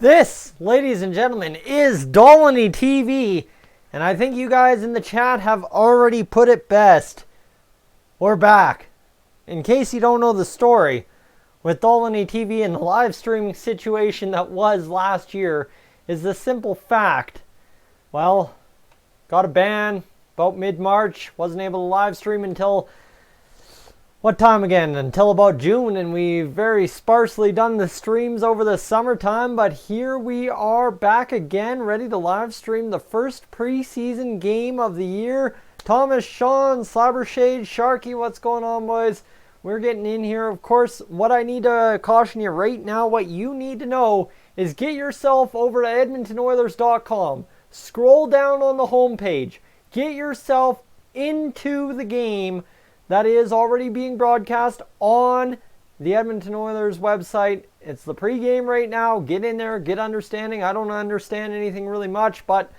This, ladies and gentlemen, is Dolynny TV, and I think you guys in the chat have already put it best. We're back. In case you don't know the story, with Dolynny TV and the live streaming situation that was last year, is the simple fact, well, got a ban about mid-March, wasn't able to live stream until what time again? Until about June, and we've very sparsely done the streams over the summertime, but here we are back again, ready to live stream the first preseason game of the year. Thomas, Sean, Cybershade, Sharky, what's going on, boys? We're getting in here. Of course, what I need to caution you right now, what you need to know is get yourself over to EdmontonOilers.com. Scroll down on the homepage. Get yourself into the game that is already being broadcast on the Edmonton Oilers website. It's the pregame right now. Get in there, get understanding. I don't understand anything really much, but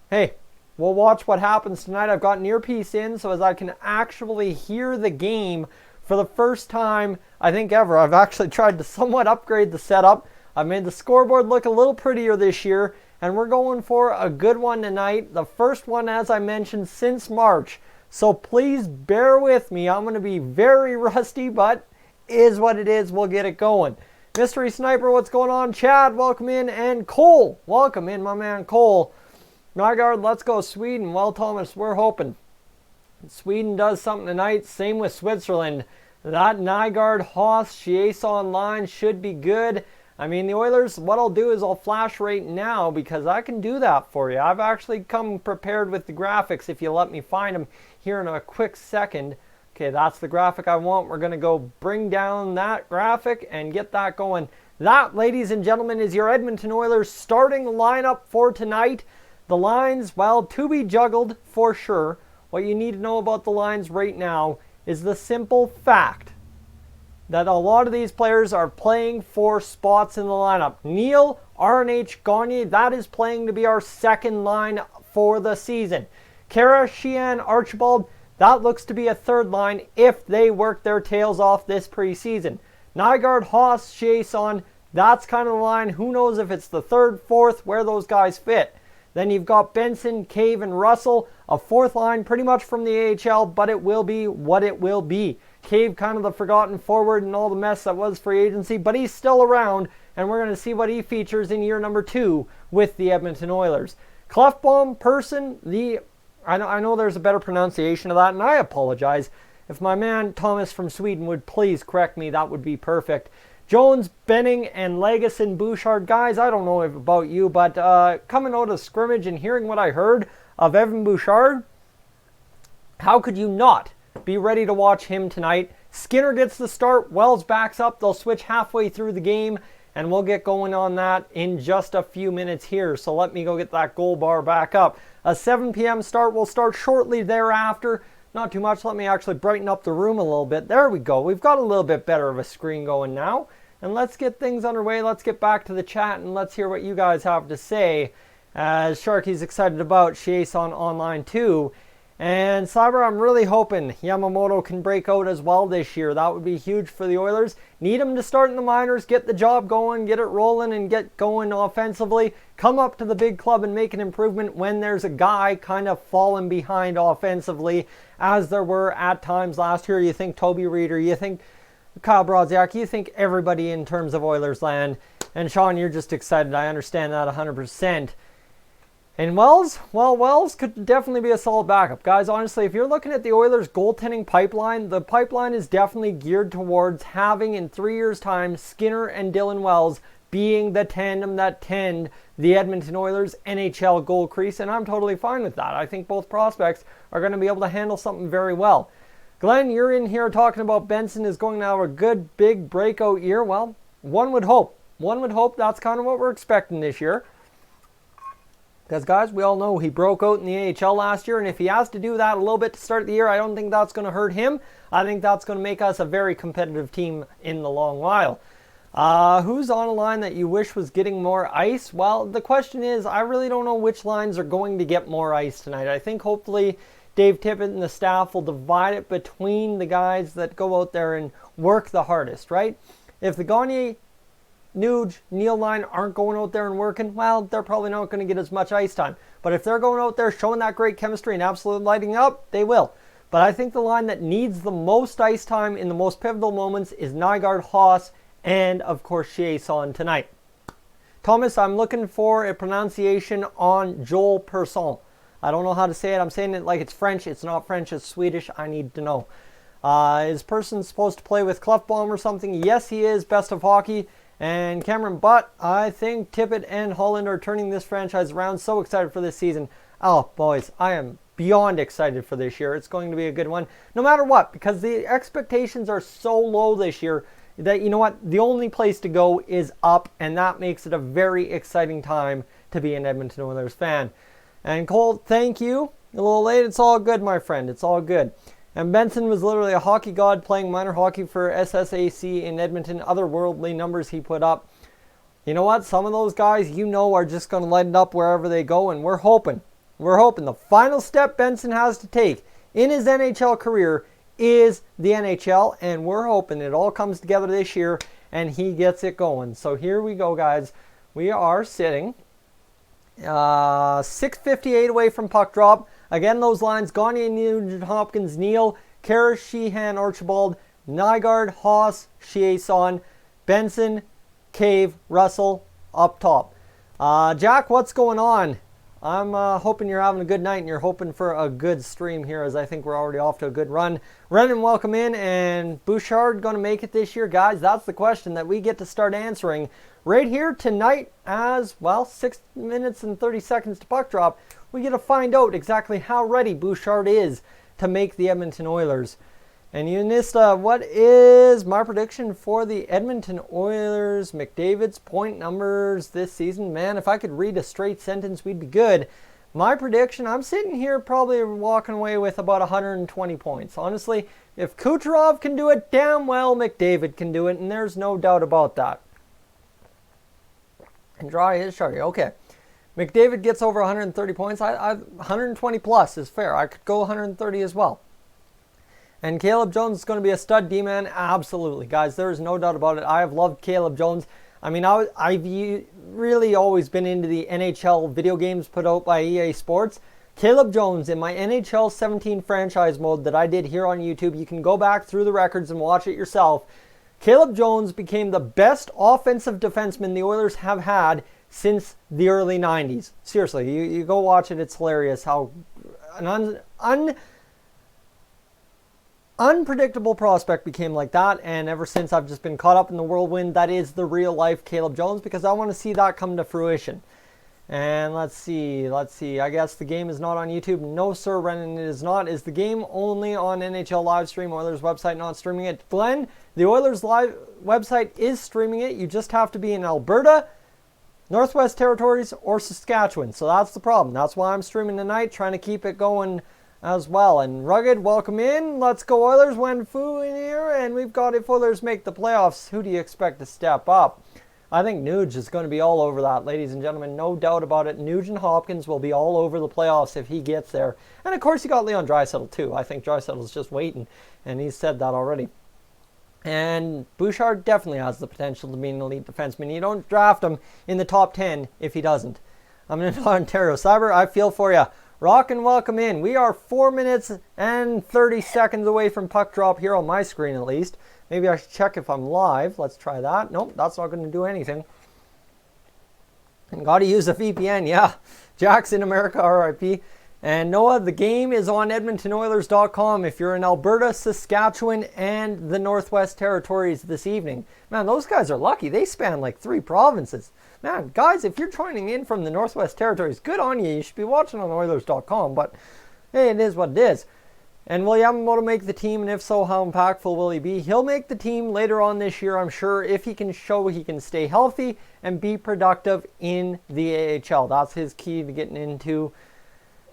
hey, we'll watch what happens tonight. I've got an earpiece in so as I can actually hear the game for the first time, I think, ever. I've actually tried to somewhat upgrade the setup. I've made the scoreboard look a little prettier this year, and we're going for a good one tonight. The first one, as I mentioned, since March. So please bear with me. I'm going to be very rusty, but is what it is. We'll get it going. Mystery Sniper, what's going on? Chad, welcome in. And Cole, welcome in, my man Cole. Nygaard, let's go Sweden. Well, Thomas, we're hoping Sweden does something tonight. Same with Switzerland. That Nygaard, Haas, Chiasson line should be good. I mean, the Oilers, what I'll do is I'll flash right now because I can do that for you. I've actually come prepared with the graphics if you let me find them here in a quick second. Okay, that's the graphic I want. We're going to go bring down that graphic and get that going. That, ladies and gentlemen, is your Edmonton Oilers starting lineup for tonight. The lines, well, to be juggled for sure. What you need to know about the lines right now is the simple fact that a lot of these players are playing for spots in the lineup. Neal, RNH, Gagne, that is playing to be our second line for the season. Kara, Sheehan, Archibald, that looks to be a third line if they work their tails off this preseason. Nygaard, Haas, Chiasson, that's kind of the line. Who knows if it's the third, fourth, where those guys fit. Then you've got Benson, Cave, and Russell, a fourth line pretty much from the AHL, but it will be what it will be. Cave, kind of the forgotten forward and all the mess that was free agency, but he's still around, and we're going to see what he features in year number 2 with the Edmonton Oilers. Clefbaum, Person, I know there's a better pronunciation of that, and I apologize. If my man Thomas from Sweden would please correct me, that would be perfect. Jones, Benning, and Legason, Bouchard. Guys, I don't know about you, but coming out of scrimmage and hearing what I heard of Evan Bouchard, how could you not be ready to watch him tonight? Skinner gets the start. Wells backs up. They'll switch halfway through the game, and we'll get going on that in just a few minutes here. So let me go get that goal bar back up. A 7 p.m. start will start shortly thereafter. Not too much. Let me actually brighten up the room a little bit. There we go. We've got a little bit better of a screen going now. And let's get things underway. Let's get back to the chat and let's hear what you guys have to say. As Sharky's excited about Chiasson Online 2. And Cyber, I'm really hoping Yamamoto can break out as well this year. That would be huge for the Oilers. Need him to start in the minors, get the job going, get it rolling, and get going offensively. Come up to the big club and make an improvement when there's a guy kind of falling behind offensively, as there were at times last year. You think Toby Reeder, you think Kyle Brodziak, you think everybody in terms of Oilers land. And Sean, you're just excited. I understand that 100%. And Wells, well, Wells could definitely be a solid backup. Guys, honestly, if you're looking at the Oilers' goaltending pipeline, the pipeline is definitely geared towards having, in 3 years' time, Skinner and Dylan Wells being the tandem that tend the Edmonton Oilers' NHL goal crease, and I'm totally fine with that. I think both prospects are going to be able to handle something very well. Glenn, you're in here talking about Benson is going to have a good, big breakout year. Well, one would hope. One would hope that's kind of what we're expecting this year. Because, guys, we all know he broke out in the AHL last year, and if he has to do that a little bit to start the year, I don't think that's going to hurt him. I think that's going to make us a very competitive team in the long while. Who's on a line that you wish was getting more ice? Well, the question is, I really don't know which lines are going to get more ice tonight. I think hopefully Dave Tippett and the staff will divide it between the guys that go out there and work the hardest, right? If the Gagne Nuge, Neil line aren't going out there and working, well, they're probably not going to get as much ice time. But if they're going out there showing that great chemistry and absolutely lighting up, they will. But I think the line that needs the most ice time in the most pivotal moments is Nygaard, Haas, and of course Chiasson tonight. Thomas, I'm looking for a pronunciation on Joel Persson. I don't know how to say it. I'm saying it like it's French. It's not French. It's Swedish. I need to know. Is Persson supposed to play with Clefbaum or something? Yes, he is. Best of hockey. And Cameron Butt, I think Tippett and Holland are turning this franchise around. So excited for this season. Oh, boys, I am beyond excited for this year. It's going to be a good one. No matter what, because the expectations are so low this year that, you know what, the only place to go is up, and that makes it a very exciting time to be an Edmonton Oilers fan. And Cole, thank you. A little late. It's all good, my friend. It's all good. And Benson was literally a hockey god playing minor hockey for SSAC in Edmonton. Otherworldly numbers he put up. You know what? Some of those guys, you know, are just going to light it up wherever they go, and we're hoping. We're hoping the final step Benson has to take in his NHL career is the NHL, and we're hoping it all comes together this year and he gets it going. So here we go, guys. We are sitting 6:58 away from puck drop. Again, those lines: Gagne, Nugent Hopkins, Neal, Karras, Sheehan, Archibald, Nygaard, Haas, Chiasson, Benson, Cave, Russell up top. Jack, what's going on? I'm hoping you're having a good night and you're hoping for a good stream here, as I think we're already off to a good run. Renan, welcome in. And Bouchard going to make it this year? Guys, that's the question that we get to start answering right here tonight, as, well, 6 minutes and 30 seconds to puck drop. We get to find out exactly how ready Bouchard is to make the Edmonton Oilers. And Unista, what is my prediction for the Edmonton Oilers? McDavid's point numbers this season. Man, if I could read a straight sentence, we'd be good. My prediction, I'm sitting here probably walking away with about 120 points. Honestly, if Kucherov can do it, damn well McDavid can do it, and there's no doubt about that. And dry is shardy. Okay. McDavid gets over 130 points. 120 plus is fair. I could go 130 as well. And Caleb Jones is going to be a stud D-man. Absolutely, guys. There is no doubt about it. I have loved Caleb Jones. I mean, I've really always been into the NHL video games put out by EA Sports. Caleb Jones in my NHL 17 franchise mode that I did here on YouTube. You can go back through the records and watch it yourself. Caleb Jones became the best offensive defenseman the Oilers have had since the early 90s. Seriously, you go watch it. It's hilarious how an unpredictable prospect became like that, and ever since I've just been caught up in the whirlwind. That is the real life Caleb Jones, because I want to see that come to fruition. And let's see, I guess the game is not on YouTube. No sir, Renan, it is not. Is the game only on NHL live stream? Oilers website not streaming it? Glenn, the Oilers live website is streaming it. You just have to be in Alberta, Northwest Territories, or Saskatchewan. So that's the problem. That's why I'm streaming tonight, trying to keep it going as well. And Rugged, welcome in. Let's go Oilers. Wen Fu in here. And we've got, if Oilers make the playoffs, who do you expect to step up? I think Nuge is going to be all over that, ladies and gentlemen. No doubt about it. Nuge and Hopkins will be all over the playoffs if he gets there. And of course you got Leon Draisaitl too. I think Draisaitl's just waiting, and he's said that already. And Bouchard definitely has the potential to be an elite defenseman. You don't draft him in the top 10 if he doesn't. I'm in Ontario. Cyber, I feel for you. Rock and welcome in. We are 4 minutes and 30 seconds away from puck drop here on my screen at least. Maybe I should check if I'm live. Let's try that. Nope, that's not going to do anything. And got to use a VPN, yeah. Jack's in America, RIP. And Noah, the game is on EdmontonOilers.com if you're in Alberta, Saskatchewan, and the Northwest Territories this evening. Man, those guys are lucky. They span like 3 provinces. Man, guys, if you're joining in from the Northwest Territories, good on you. You should be watching on Oilers.com, but hey, it is what it is. And will Yamamoto make the team, and if so, how impactful will he be? He'll make the team later on this year, I'm sure, if he can show he can stay healthy and be productive in the AHL. That's his key to getting into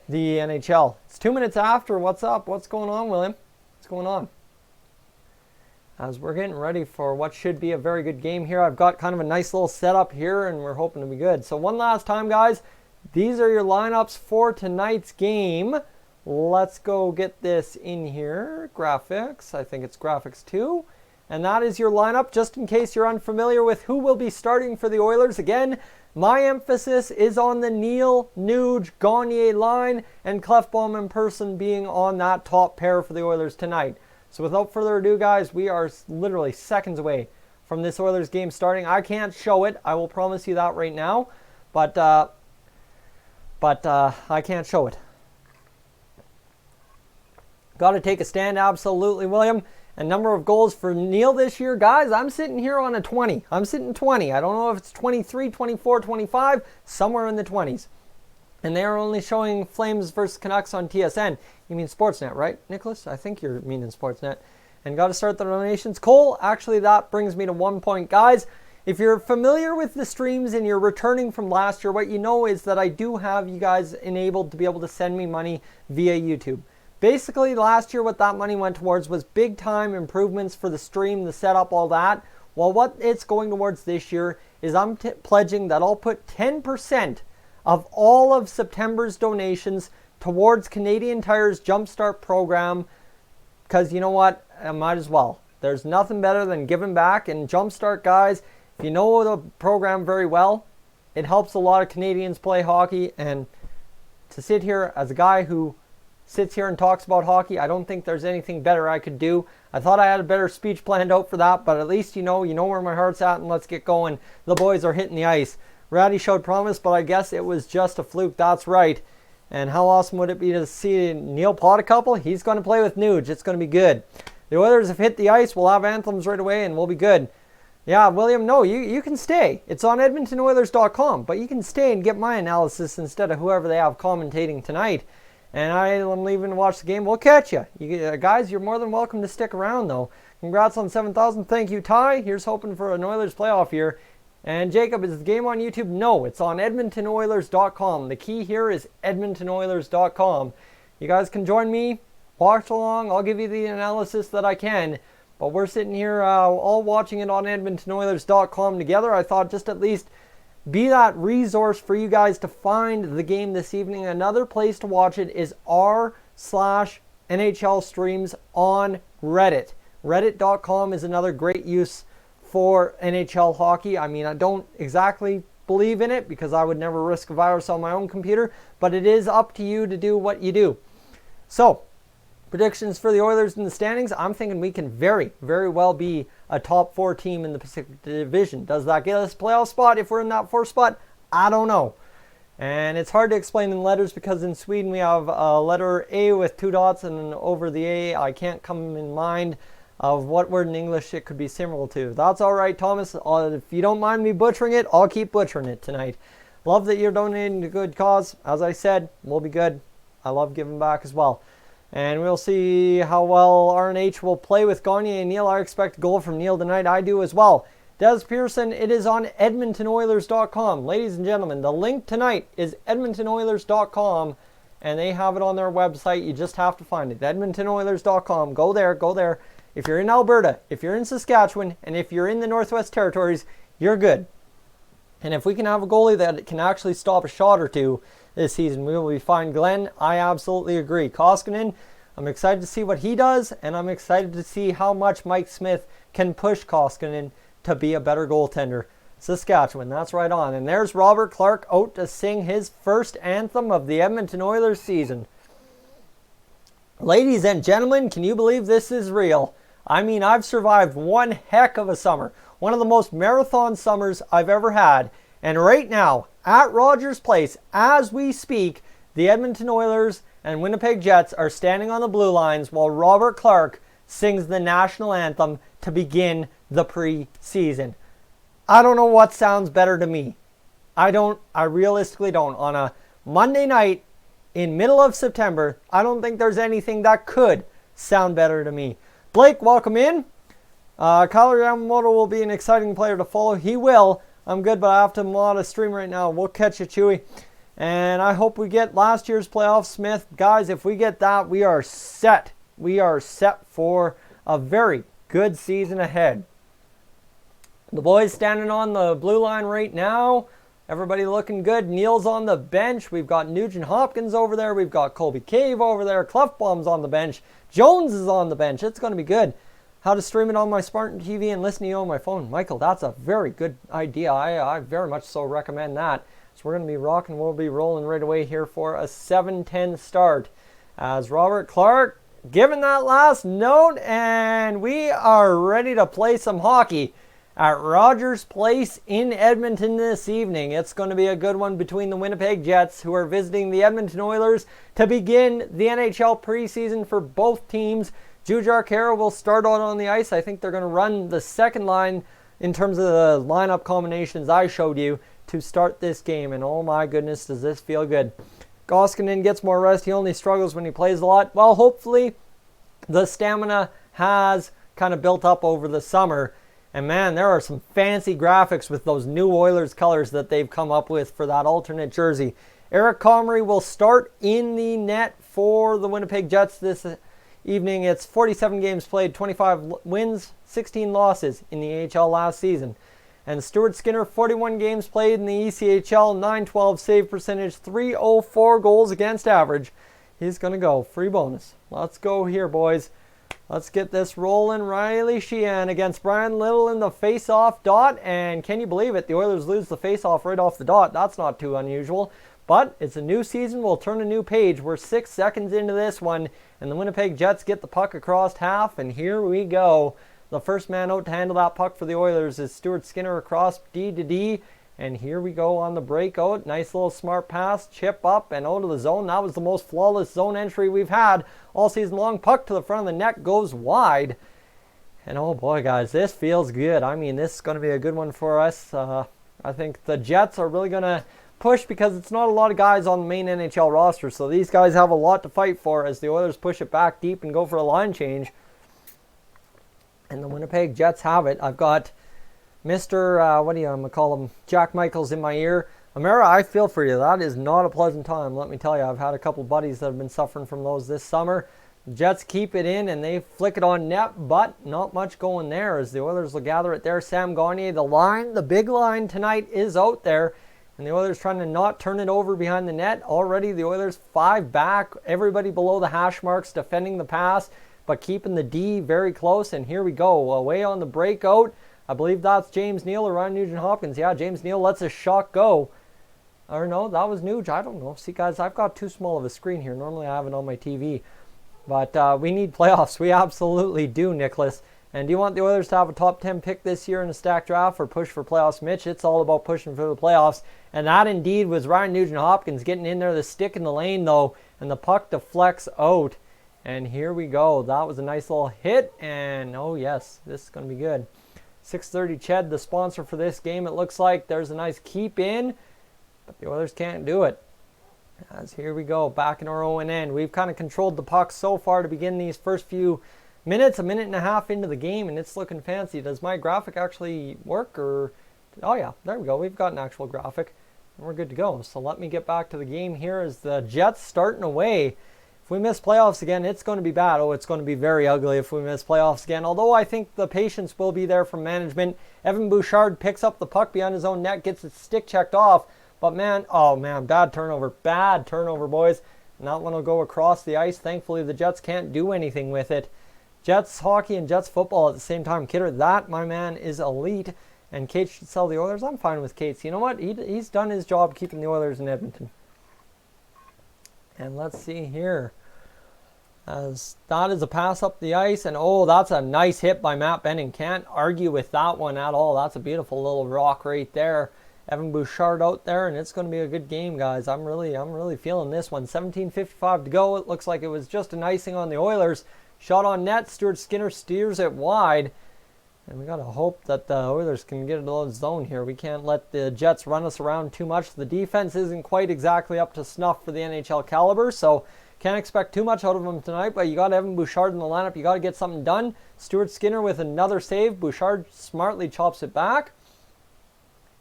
the NHL. It's 2 minutes after. What's up? What's going on, William? What's going on? As we're getting ready for what should be a very good game here. I've got kind of a nice little setup here, and we're hoping to be good. So one last time, guys. These are your lineups for tonight's game. Let's go get this in here. Graphics. I think it's graphics 2. And that is your lineup, just in case you're unfamiliar with who will be starting for the Oilers. Again, my emphasis is on the Neal, Nuge, Gagner line, and Clefbaum in person being on that top pair for the Oilers tonight. So without further ado, guys, we are literally seconds away from this Oilers game starting. I can't show it. I will promise you that right now. But I can't show it. Got to take a stand, absolutely, William. And number of goals for Neal this year, guys, I'm sitting here on a 20. I'm sitting 20. I don't know if it's 23, 24, 25, somewhere in the 20s. And they are only showing Flames versus Canucks on TSN. You mean Sportsnet, right, Nicholas? I think you're meaning Sportsnet. And got to start the donations. Cole, actually, that brings me to 1 point. Guys, if you're familiar with the streams and you're returning from last year, what you know is that I do have you guys enabled to be able to send me money via YouTube. Basically, last year what that money went towards was big time improvements for the stream, the setup, all that. Well, what it's going towards this year is I'm pledging that I'll put 10% of all of September's donations towards Canadian Tire's Jumpstart program, because you know what, I might as well. There's nothing better than giving back. And Jumpstart, guys, if you know the program very well, it helps a lot of Canadians play hockey. And to sit here as a guy who sits here and talks about hockey, I don't think there's anything better I could do. I thought I had a better speech planned out for that, but at least you know where my heart's at, and let's get going. The boys are hitting the ice. Ratty showed promise, but I guess it was just a fluke. That's right. And how awesome would it be to see Neal pot a couple? He's going to play with Nuge. It's going to be good. The Oilers have hit the ice. We'll have Anthems right away, and we'll be good. Yeah, William, no, you can stay. It's on EdmontonOilers.com, but you can stay and get my analysis instead of whoever they have commentating tonight. And I am leaving to watch the game. We'll catch you. Guys, you're more than welcome to stick around, though. Congrats on 7,000. Thank you, Ty. Here's hoping for an Oilers playoff here. And Jacob, is the game on YouTube? No, it's on EdmontonOilers.com. The key here is EdmontonOilers.com. You guys can join me, watch along. I'll give you the analysis that I can. But we're sitting here all watching it on EdmontonOilers.com together. I thought just at least be that resource for you guys to find the game this evening. Another place to watch it is r/NHL streams on Reddit. Reddit.com is another great use for NHL hockey. I mean, I don't exactly believe in it because I would never risk a virus on my own computer, but it is up to you to do what you do. So, predictions for the Oilers in the standings. I'm thinking we can very, very well be a top 4 team in the Pacific Division. Does that get us a playoff spot if we're in that 4th spot? I don't know. And it's hard to explain in letters because in Sweden we have a letter A with 2 dots, and over the A I can't come in mind of what word in English it could be similar to. That's all right, Thomas. If you don't mind me butchering it, I'll keep butchering it tonight. Love that you're donating to good cause. As I said, we'll be good. I love giving back as well. And we'll see how well RNH will play with Gagner and Neal. I expect a goal from Neal tonight. I do as well. Des Pearson, it is on EdmontonOilers.com. Ladies and gentlemen, the link tonight is EdmontonOilers.com, and they have it on their website. You just have to find it. EdmontonOilers.com. Go there, go there. If you're in Alberta, if you're in Saskatchewan, and if you're in the Northwest Territories, you're good. And if we can have a goalie that can actually stop a shot or two this season, we will be fine. Glenn, I absolutely agree. Koskinen, I'm excited to see what he does, and I'm excited to see how much Mike Smith can push Koskinen to be a better goaltender. Saskatchewan, that's right on. And there's Robert Clark out to sing his first anthem of the Edmonton Oilers season. Ladies and gentlemen, can you believe this is real? I mean, I've survived one heck of a summer. One of the most marathon summers I've ever had. And right now, at Rogers Place, as we speak, the Edmonton Oilers and Winnipeg Jets are standing on the blue lines while Robert Clark sings the national anthem to begin the preseason. I don't know what sounds better to me. I realistically don't. On a Monday night in middle of September, I don't think there's anything that could sound better to me. Blake, welcome in. Kyler Yamamoto will be an exciting player to follow. He will. I'm good, but I have to mod a stream right now. We'll catch you, Chewy. And I hope we get last year's playoff, Smith. Guys, if we get that, we are set. We are set for a very good season ahead. The boys standing on the blue line right now. Everybody looking good. Neal's on the bench. We've got Nugent Hopkins over there. We've got Colby Cave over there. Clefbaum's on the bench. Jones is on the bench. It's going to be good. how to stream it on my smart TV and listen to you on my phone. Michael, that's a very good idea. I very much so recommend that. So we're going to be rocking. We'll be rolling right away here for a 7:10 start. As Robert Clark giving that last note, and we are ready to play some hockey at Rogers Place in Edmonton this evening. It's going to be a good one between the Winnipeg Jets, who are visiting the Edmonton Oilers to begin the NHL preseason for both teams. Jujhar Khaira will start out on the ice. I think they're going to run the second line in terms of the lineup combinations I showed you to start this game. And oh my goodness, does this feel good. Koskinen gets more rest. He only struggles when he plays a lot. Well, hopefully the stamina has kind of built up over the summer. And man, there are some fancy graphics with those new Oilers colors that they've come up with for that alternate jersey. Eric Comrie will start in the net for the Winnipeg Jets this evening. It's 47 games played, 25 wins, 16 losses in the AHL last season. And Stuart Skinner, 41 games played in the ECHL, 912 save percentage, 304 goals against average. He's going to go. Free bonus. Let's go here, boys. Let's get this rolling. Riley Sheehan against Brian Little in the face-off dot. And can you believe it? The Oilers lose the face-off right off the dot. That's not too unusual. But it's a new season. We'll turn a new page. We're 6 seconds into this one. And the Winnipeg Jets get the puck across half. And here we go. The first man out to handle that puck for the Oilers is Stuart Skinner across D to D. And here we go on the breakout. Nice little smart pass, chip up and out of the zone. That was the most flawless zone entry we've had all season long. Puck to the front of the net, goes wide. And oh boy, guys, this feels good. I mean, this is going to be a good one for us. I think the Jets are really going to push because it's not a lot of guys on the main NHL roster. So these guys have a lot to fight for as the Oilers push it back deep and go for a line change. And the Winnipeg Jets have it. I've got Mr. I'm going to call him Jack Michaels in my ear. Amara, I feel for you. That is not a pleasant time. Let me tell you, I've had a couple buddies that have been suffering from those this summer. The Jets keep it in and they flick it on net, but not much going there as the Oilers will gather it there. Sam Gagner, the big line tonight is out there. And the Oilers trying to not turn it over behind the net. Already the Oilers 5 back. Everybody below the hash marks defending the pass, but keeping the D very close. And here we go. Away on the breakout. I believe that's James Neal or Ryan Nugent-Hopkins. Yeah, James Neal lets a shot go. Or no, that was Nuge. I don't know. See, guys, I've got too small of a screen here. Normally I have it on my TV. But we need playoffs. We absolutely do, Nicholas. And do you want the Oilers to have a top 10 pick this year in a stacked draft or push for playoffs, Mitch? It's all about pushing for the playoffs. And that indeed was Ryan Nugent-Hopkins getting in there, the stick in the lane, though, and the puck deflects out. And here we go. That was a nice little hit. And, oh, yes, this is going to be good. 6:30 Ched, the sponsor for this game. It looks like there's a nice keep in, but the Oilers can't do it. As here we go, back in our own end. We've kind of controlled the puck so far to begin these first few minutes, a minute and a half into the game, and it's looking fancy. Does my graphic actually work? Or oh yeah, there we go. We've got an actual graphic, and we're good to go. So let me get back to the game here as the Jets starting away. If we miss playoffs again, it's going to be bad. Oh, it's going to be very ugly if we miss playoffs again. Although I think the patience will be there from management. Evan Bouchard picks up the puck behind his own net, gets its stick checked off. But man, oh man, bad turnover, boys. And that one will go across the ice. Thankfully, the Jets can't do anything with it. Jets hockey and Jets football at the same time. Kidder, that, my man, is elite. And Kate should sell the Oilers. I'm fine with Kate. You know what? He's done his job keeping the Oilers in Edmonton. And let's see here. As that is a pass up the ice. And oh, that's a nice hit by Matt Benning. Can't argue with that one at all. That's a beautiful little rock right there. Evan Bouchard out there. And it's going to be a good game, guys. I'm really feeling this one. 17:55 to go. It looks like it was just an icing on the Oilers. Shot on net. Stuart Skinner steers it wide. And we got to hope that the Oilers can get into the zone here. We can't let the Jets run us around too much. The defense isn't quite exactly up to snuff for the NHL caliber, so can't expect too much out of them tonight. But you got Evan Bouchard in the lineup. You got to get something done. Stuart Skinner with another save. Bouchard smartly chops it back.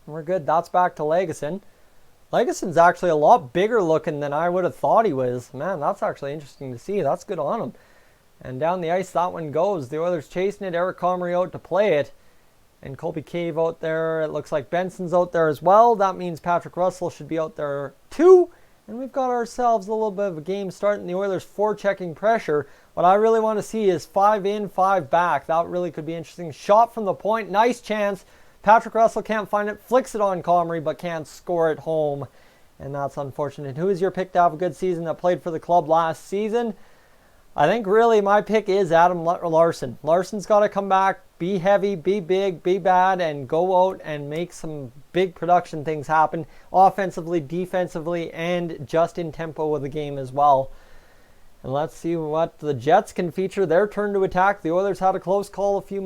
And we're good. That's back to Legason. Legason's actually a lot bigger looking than I would have thought he was. Man, that's actually interesting to see. That's good on him. And down the ice, that one goes. The Oilers chasing it. Eric Comrie out to play it. And Colby Cave out there. It looks like Benson's out there as well. That means Patrick Russell should be out there too. And we've got ourselves a little bit of a game starting. The Oilers forechecking pressure. What I really want to see is 5 in, 5 back. That really could be interesting. Shot from the point. Nice chance. Patrick Russell can't find it. Flicks it on Comrie, but can't score it home. And that's unfortunate. Who is your pick to have a good season that played for the club last season? I think really my pick is Adam Larson. Larson's got to come back, be heavy, be big, be bad, and go out and make some big production things happen offensively, defensively, and just in tempo of the game as well. And let's see what the Jets can feature. Their turn to attack. The Oilers had a close call a few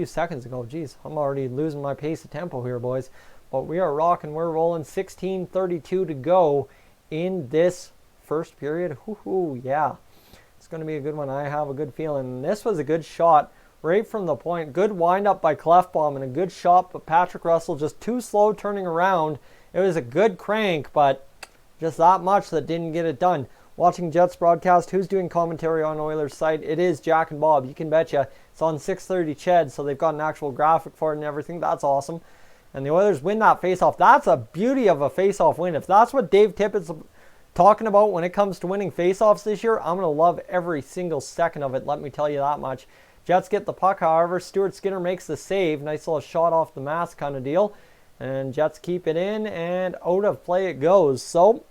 seconds ago. Jeez, I'm already losing my pace of tempo here, boys. But we are rocking. We're rolling. 16:32 to go in this first period. Whoo-hoo, yeah. It's going to be a good one. I have a good feeling. This was a good shot right from the point. Good wind-up by Clefbaum and a good shot, but Patrick Russell just too slow turning around. It was a good crank, but just that much that didn't get it done. Watching Jets broadcast, who's doing commentary on Oilers site? It is Jack and Bob. You can betcha. It's on 6:30 Ched, so they've got an actual graphic for it and everything. That's awesome. And the Oilers win that faceoff. That's a beauty of a faceoff win. If that's what Dave Tippett's talking about when it comes to winning faceoffs this year, I'm going to love every single second of it, let me tell you that much. Jets get the puck, however. Stuart Skinner makes the save. Nice little shot off the mask kind of deal. And Jets keep it in, and out of play it goes. So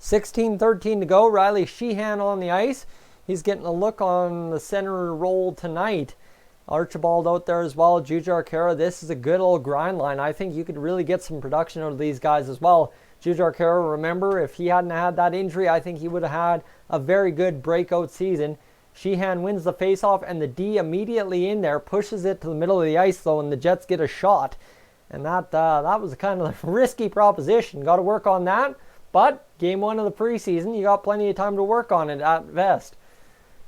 16:13 to go. Riley Sheehan on the ice. He's getting a look on the center role tonight. Archibald out there as well. Jujhar Khaira. This is a good old grind line. I think you could really get some production out of these guys as well. Jujhar Khaira, remember, if he hadn't had that injury, I think he would have had a very good breakout season. Sheehan wins the faceoff, and the D immediately in there pushes it to the middle of the ice, though, and the Jets get a shot. And that was a kind of a risky proposition. Got to work on that. But game 1 of the preseason, you got plenty of time to work on it at best.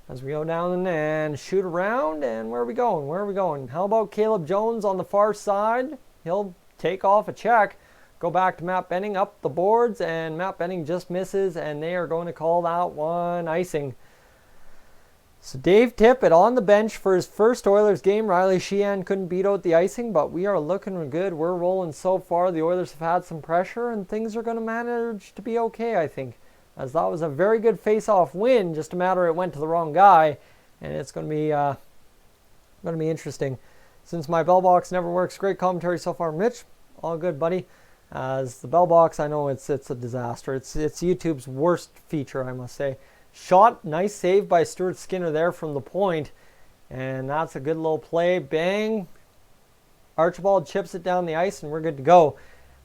As we go down and shoot around, and where are we going? Where are we going? How about Caleb Jones on the far side? He'll take off a check. Go back to Matt Benning up the boards, and Matt Benning just misses, and they are going to call that one icing. So Dave Tippett on the bench for his first Oilers game. Riley Sheehan couldn't beat out the icing, but we are looking good. We're rolling so far. The Oilers have had some pressure, and things are going to manage to be okay, I think. As that was a very good face-off win, just a matter it went to the wrong guy, and it's going to be interesting. Since my bell box never works, great commentary so far, Mitch. All good, buddy. As the bell box, I know it's a disaster. It's YouTube's worst feature, I must say. Shot, nice save by Stuart Skinner there from the point, and that's a good little play. Bang! Archibald chips it down the ice, and we're good to go.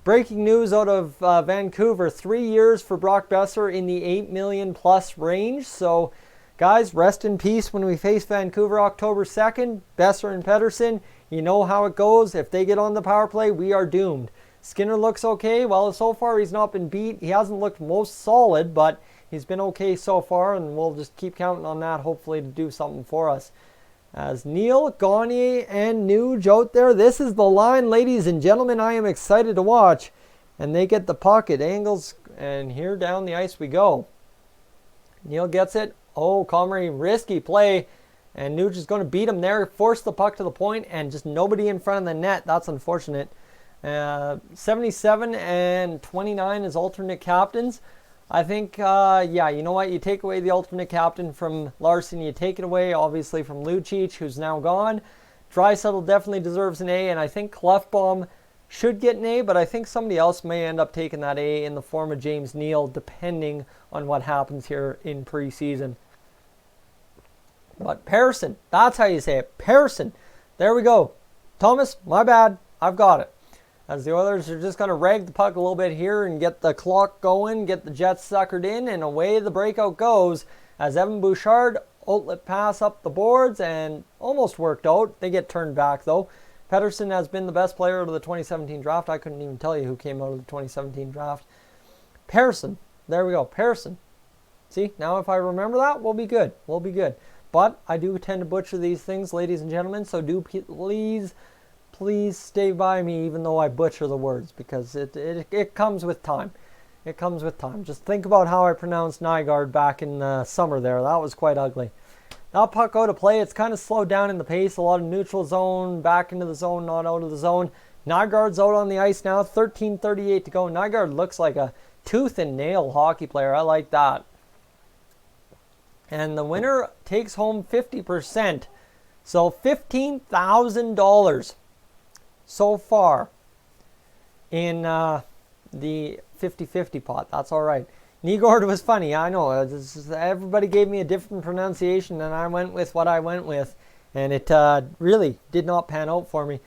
Breaking news out of Vancouver, 3 years for Brock Boeser in the $8 million plus range. So, guys, rest in peace when we face Vancouver October 2nd. Boeser and Pettersson, you know how it goes. If they get on the power play, we are doomed. Skinner looks okay. Well, so far he's not been beat. He hasn't looked most solid, but he's been okay so far, and we'll just keep counting on that, hopefully, to do something for us. As Neil, Gagne, and Nuge out there. This is the line, ladies and gentlemen, I am excited to watch. And they get the puck at angles, and here down the ice we go. Neil gets it. Oh, Comrie, risky play. And Nuge is going to beat him there, force the puck to the point, and just nobody in front of the net. That's unfortunate. 77 and 29 as alternate captains. I think, yeah, you know what? You take away the alternate captain from Larson. You take it away, obviously, from Lucic, who's now gone. Draisaitl definitely deserves an A, and I think Clefbaum should get an A, but I think somebody else may end up taking that A in the form of James Neal, depending on what happens here in preseason. But Persson, that's how you say it. Persson. There we go. Thomas, my bad. I've got it. As the Oilers are just going to rag the puck a little bit here and get the clock going, get the Jets suckered in, and away the breakout goes as Evan Bouchard, outlet pass up the boards, and almost worked out. They get turned back, though. Pettersson has been the best player out of the 2017 draft. I couldn't even tell you who came out of the 2017 draft. Persson. There we go. Persson. See, now if I remember that, we'll be good. We'll be good. But I do tend to butcher these things, ladies and gentlemen, so do please stay by me even though I butcher the words, because it comes with time. It comes with time. Just think about how I pronounced Nygaard back in the summer there. That was quite ugly. Now puck out of play. It's kind of slowed down in the pace. A lot of neutral zone, back into the zone, not out of the zone. Nygaard's out on the ice now. 13:38 to go. Nygaard looks like a tooth and nail hockey player. I like that. And the winner takes home 50%. So $15,000 so far in the 50-50 pot. That's all right. Nygård was funny. I know. Everybody gave me a different pronunciation, and I went with what I went with. And it really did not pan out for me.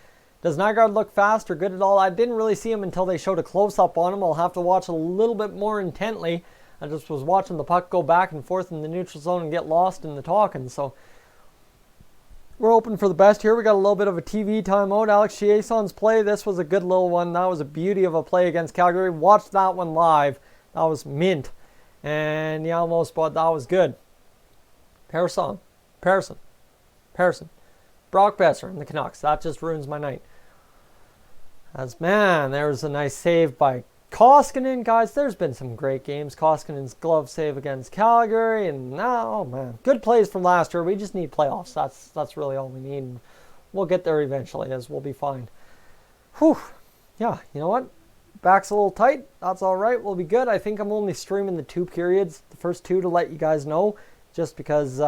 Does Nygård look fast or good at all? I didn't really see him until they showed a close-up on him. I'll have to watch a little bit more intently. I just was watching the puck go back and forth in the neutral zone and get lost in the talking. So we're hoping for the best here. We got a little bit of a TV timeout. Alex Chiasson's play. This was a good little one. That was a beauty of a play against Calgary. Watched that one live. That was mint. And yeah, almost, but that was good. Persson. Brock Besser and the Canucks. That just ruins my night. As man, there's a nice save by Koskinen. Guys, there's been some great games. Koskinen's glove save against Calgary. And now, oh man, good plays from last year. We just need playoffs. That's really all we need. And we'll get there eventually, as we'll be fine. Whew. Yeah, you know what? Back's a little tight. That's all right. We'll be good. I think I'm only streaming the 2 periods, the first 2 to let you guys know, just because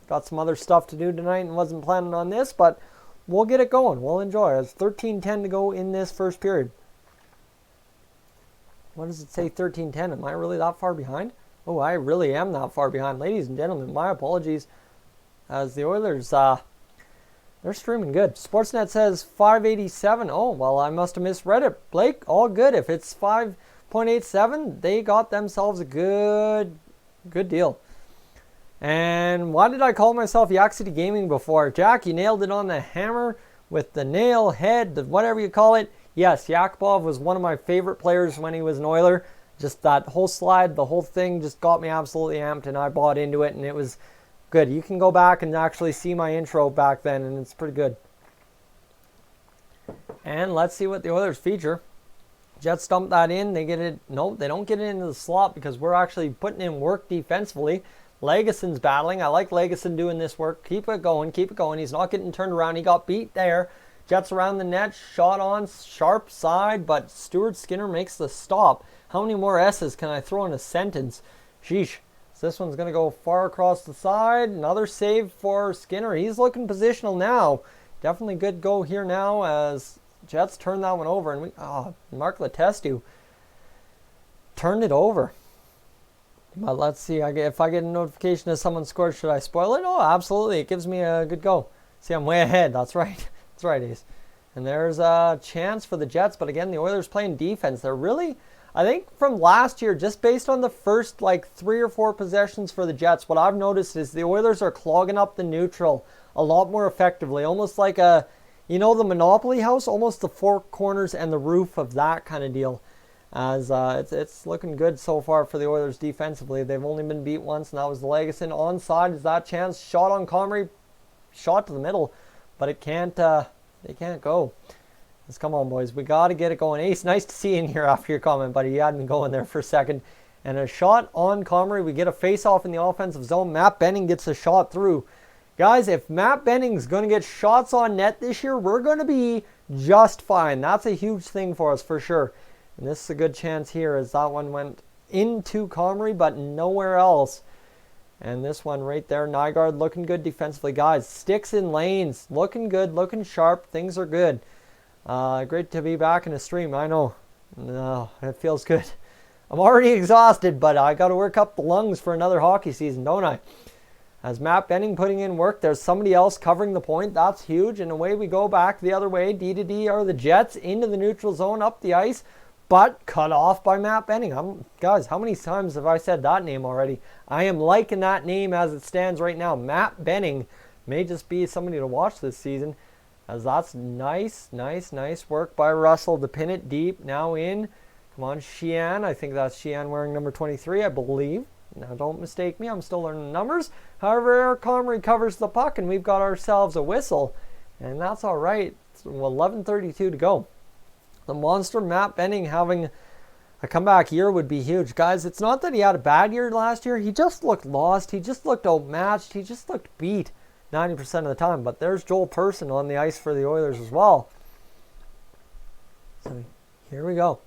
got some other stuff to do tonight and wasn't planning on this, but we'll get it going. We'll enjoy it. It's 13:10 to go in this first period. What does it say, 13:10? Am I really that far behind? Oh, I really am that far behind. Ladies and gentlemen, my apologies. As the Oilers, they're streaming good. Sportsnet says 587. Oh, well, I must have misread it. Blake, all good. If it's 5.87, they got themselves a good deal. And why did I call myself Yak City Gaming before? Jack, you nailed it on the hammer with the nail, head, whatever you call it. Yes, Yakupov was one of my favorite players when he was an Oiler. Just that whole slide, the whole thing just got me absolutely amped, and I bought into it, and it was good. You can go back and actually see my intro back then, and it's pretty good. And let's see what the Oilers feature. Jets dump that in. They get it. No, they don't get it into the slot because we're actually putting in work defensively. Leguson's battling. I like Leguson doing this work. Keep it going. Keep it going. He's not getting turned around. He got beat there. Jets around the net. Shot on. Sharp side. But Stuart Skinner makes the stop. How many more S's can I throw in a sentence? Sheesh. So this one's going to go far across the side. Another save for Skinner. He's looking positional now. Definitely good go here now as Jets turn that one over. And Mark Letestu turned it over. But let's see, if I get a notification that someone scored, should I spoil it? Oh, absolutely. It gives me a good go. See, I'm way ahead. That's right. That's right, Ace. And there's a chance for the Jets. But again, the Oilers playing defense. They're really, I think from last year, just based on the first 3 or 4 possessions for the Jets, what I've noticed is the Oilers are clogging up the neutral a lot more effectively. Almost like the Monopoly house, almost the 4 corners and the roof of that kind of deal. As it's looking good so far for the Oilers defensively. They've only been beat once, and that was the Leguson. Onside is that chance. Shot on Comrie. Shot to the middle, but it can't. They can't go. Let's come on, boys. We got to get it going. Ace, nice to see you in here after your comment, buddy. You had me going there for a second. And a shot on Comrie. We get a face-off in the offensive zone. Matt Benning gets a shot through. Guys, if Matt Benning's going to get shots on net this year, we're going to be just fine. That's a huge thing for us for sure. And this is a good chance here as that one went into Comrie, but nowhere else. And this one right there, Nygård looking good defensively. Guys, sticks in lanes. Looking good, looking sharp. Things are good. Great to be back in a stream. I know. No, it feels good. I'm already exhausted, but I got to work up the lungs for another hockey season, don't I? As Matt Benning putting in work, there's somebody else covering the point. That's huge. And away we go back the other way. D to D are the Jets into the neutral zone, up the ice. But cut off by Matt Benning. Guys, how many times have I said that name already? I am liking that name as it stands right now. Matt Benning may just be somebody to watch this season. As that's nice work by Russell to pin it deep. Now in. Come on, Sheehan. I think that's Sheehan wearing number 23, I believe. Now don't mistake me. I'm still learning numbers. However, Eric Comrie covers the puck, and we've got ourselves a whistle. And that's all right. It's 11:32 to go. The monster Matt Benning having a comeback year would be huge. Guys, it's not that he had a bad year last year. He just looked lost. He just looked outmatched. He just looked beat 90% of the time. But there's Joel Person on the ice for the Oilers as well. So here we go.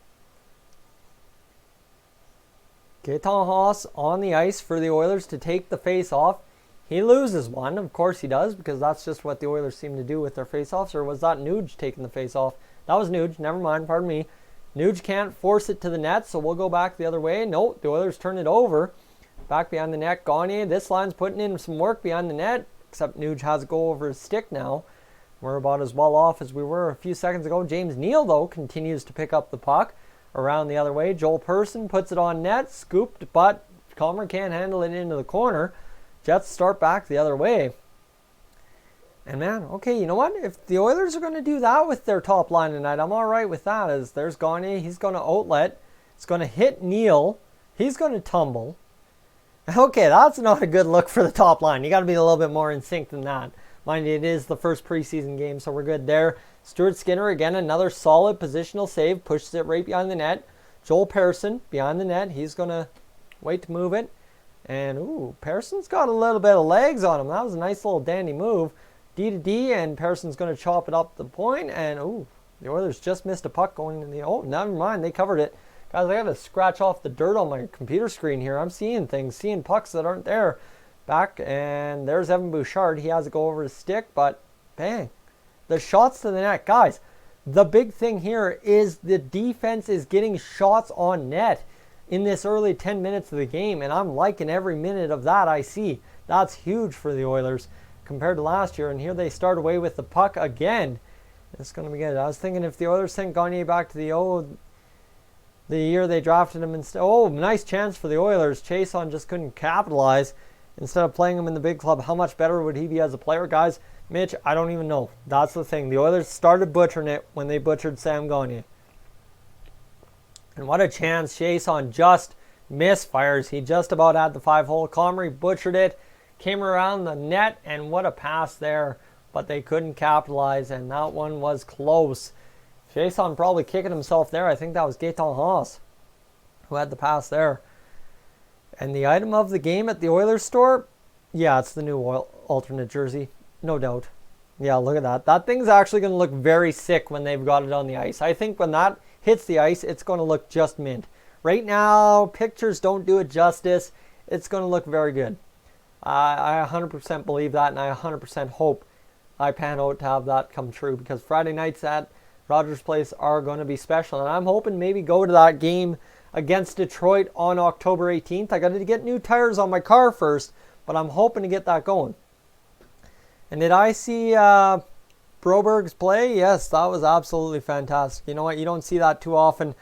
Gaetan Haas on the ice for the Oilers to take the face-off. He loses one. Of course he does, because that's just what the Oilers seem to do with their face-offs. Or was that Nuge taking the face-off? That was Nuge. Never mind. Pardon me. Nuge can't force it to the net, so we'll go back the other way. No, the Oilers turn it over. Back behind the net, Gagne. This line's putting in some work behind the net, except Nuge has a go over his stick now. We're about as well off as we were a few seconds ago. James Neal, though, continues to pick up the puck around the other way. Joel Person puts it on net, scooped, but Calmer can't handle it into the corner. Jets start back the other way. And man, okay, you know what? If the Oilers are going to do that with their top line tonight, I'm all right with that. As there's Gagne, he's going to outlet. It's going to hit Neal. He's going to tumble. Okay, that's not a good look for the top line. You got to be a little bit more in sync than that. Mind you, it is the first preseason game, so we're good there. Stuart Skinner, again, another solid positional save. Pushes it right behind the net. Joel Persson behind the net. He's going to wait to move it. And, ooh, Pearson's got a little bit of legs on him. That was a nice little dandy move. D to D, and Pearson's going to chop it up the point. And, ooh, the Oilers just missed a puck going in the... Oh, never mind. They covered it. Guys, I got to scratch off the dirt on my computer screen here. I'm seeing things, seeing pucks that aren't there. Back, and there's Evan Bouchard. He has to go over his stick, but bang. The shots to the net. Guys, the big thing here is the defense is getting shots on net in this early 10 minutes of the game, and I'm liking every minute of that I see. That's huge for the Oilers compared to last year, and here they start away with the puck again. It's going to be good. I was thinking if the Oilers sent Gagne back to the year they drafted him instead. Oh, nice chance for the Oilers. Chason just couldn't capitalize. Instead of playing him in the big club, how much better would he be as a player? Guys, Mitch, I don't even know. That's the thing. The Oilers started butchering it when they butchered Sam Gagne. And what a chance. Chason just misfires. He just about had the 5-hole. Comrie butchered it. Came around the net, and what a pass there. But they couldn't capitalize, and that one was close. Chason probably kicking himself there. I think that was Gaetan Haas who had the pass there. And the item of the game at the Oilers store, yeah, it's the new alternate jersey, no doubt. Yeah, look at that. That thing's actually going to look very sick when they've got it on the ice. I think when that hits the ice, it's going to look just mint. Right now, pictures don't do it justice. It's going to look very good. I 100% believe that, and I 100% hope I pan out to have that come true, because Friday nights at Rogers Place are going to be special. And I'm hoping maybe go to that game against Detroit on October 18th. I got to get new tires on my car first, but I'm hoping to get that going. And did I see Broberg's play? Yes, that was absolutely fantastic. You know what? You don't see that too often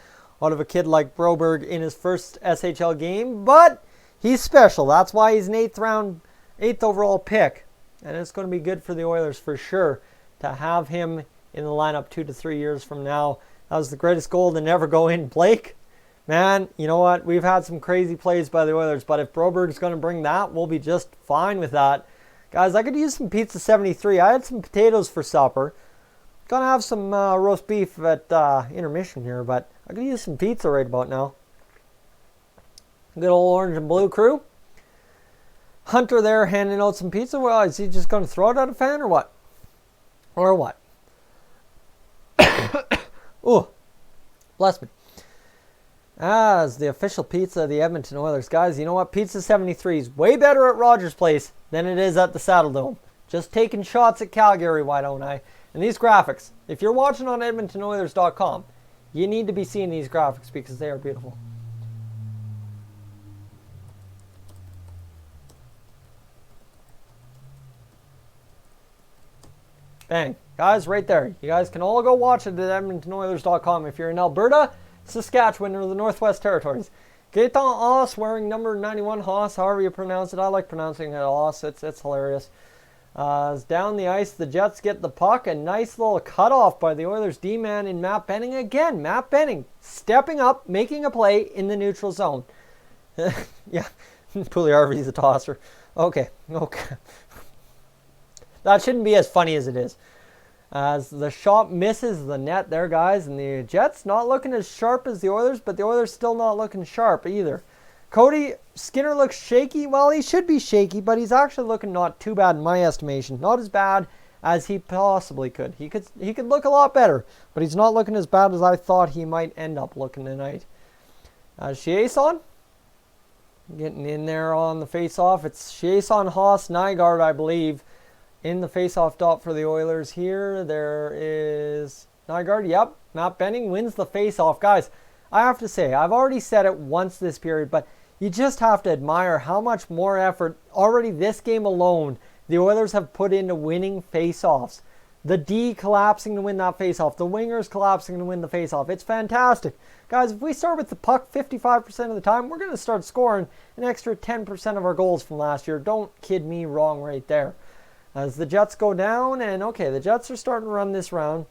out of a kid like Broberg in his first SHL game, but he's special. That's why he's an 8th overall pick. And it's going to be good for the Oilers for sure to have him in the lineup 2 to 3 years from now. That was the greatest goal to never go in. Blake, man, you know what? We've had some crazy plays by the Oilers, but if Broberg's going to bring that, we'll be just fine with that. Guys, I could use some Pizza 73. I had some potatoes for supper. Gonna have some roast beef at Intermission here, but I could use some pizza right about now. Good old orange and blue crew. Hunter there handing out some pizza. Well, is he just going to throw it at a fan or what? Or what? Ooh, bless me. As the official pizza of the Edmonton Oilers. Guys, you know what? Pizza 73 is way better at Rogers Place than it is at the Saddle Dome. Just taking shots at Calgary, why don't I? And these graphics, if you're watching on EdmontonOilers.com, you need to be seeing these graphics because they are beautiful. Bang. Guys, right there. You guys can all go watch it at EdmontonOilers.com if you're in Alberta, Saskatchewan, or the Northwest Territories. Gaetan Haas wearing number 91, Haas, however you pronounce it. I like pronouncing it Haas. It's hilarious. Down the ice, the Jets get the puck. A nice little cutoff by the Oilers D-man in Matt Benning. Again, Matt Benning stepping up, making a play in the neutral zone. Yeah, Pugliarvi's a tosser. Okay. That shouldn't be as funny as it is. As the shot misses the net there, guys. And the Jets not looking as sharp as the Oilers, but the Oilers still not looking sharp either. Cody Skinner looks shaky. Well, he should be shaky, but he's actually looking not too bad in my estimation. Not as bad as he possibly could. He could look a lot better, but he's not looking as bad as I thought he might end up looking tonight. Chiasson getting in there on the face-off. It's Jason Haas Nygaard, I believe, in the face-off dot for the Oilers here. There is Nygaard. Yep, Matt Benning wins the face-off. Guys, I have to say, I've already said it once this period, but you just have to admire how much more effort already this game alone the Oilers have put into winning face-offs. The D collapsing to win that face-off. The wingers collapsing to win the face-off. It's fantastic. Guys, if we start with the puck 55% of the time, we're going to start scoring an extra 10% of our goals from last year. Don't kid me wrong right there. As the Jets go down, and okay, the Jets are starting to run this round.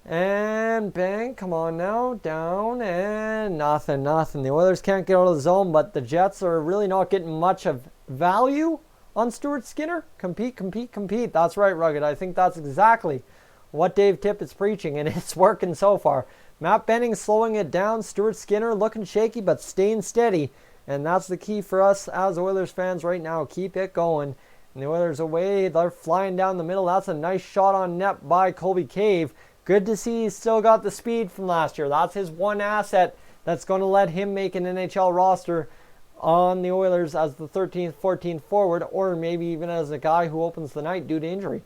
And bang, come on now, down, and nothing. The Oilers can't get out of the zone, but the Jets are really not getting much of value on Stuart Skinner. Compete. That's right, Rugged. I think that's exactly what Dave Tippett's preaching, and it's working so far. Matt Benning slowing it down. Stuart Skinner looking shaky, but staying steady. And that's the key for us as Oilers fans right now. Keep it going. And the Oilers away. They're flying down the middle. That's a nice shot on net by Colby Cave. Good to see he's still got the speed from last year. That's his one asset that's going to let him make an NHL roster on the Oilers as the 13th, 14th forward, or maybe even as a guy who opens the night due to injury.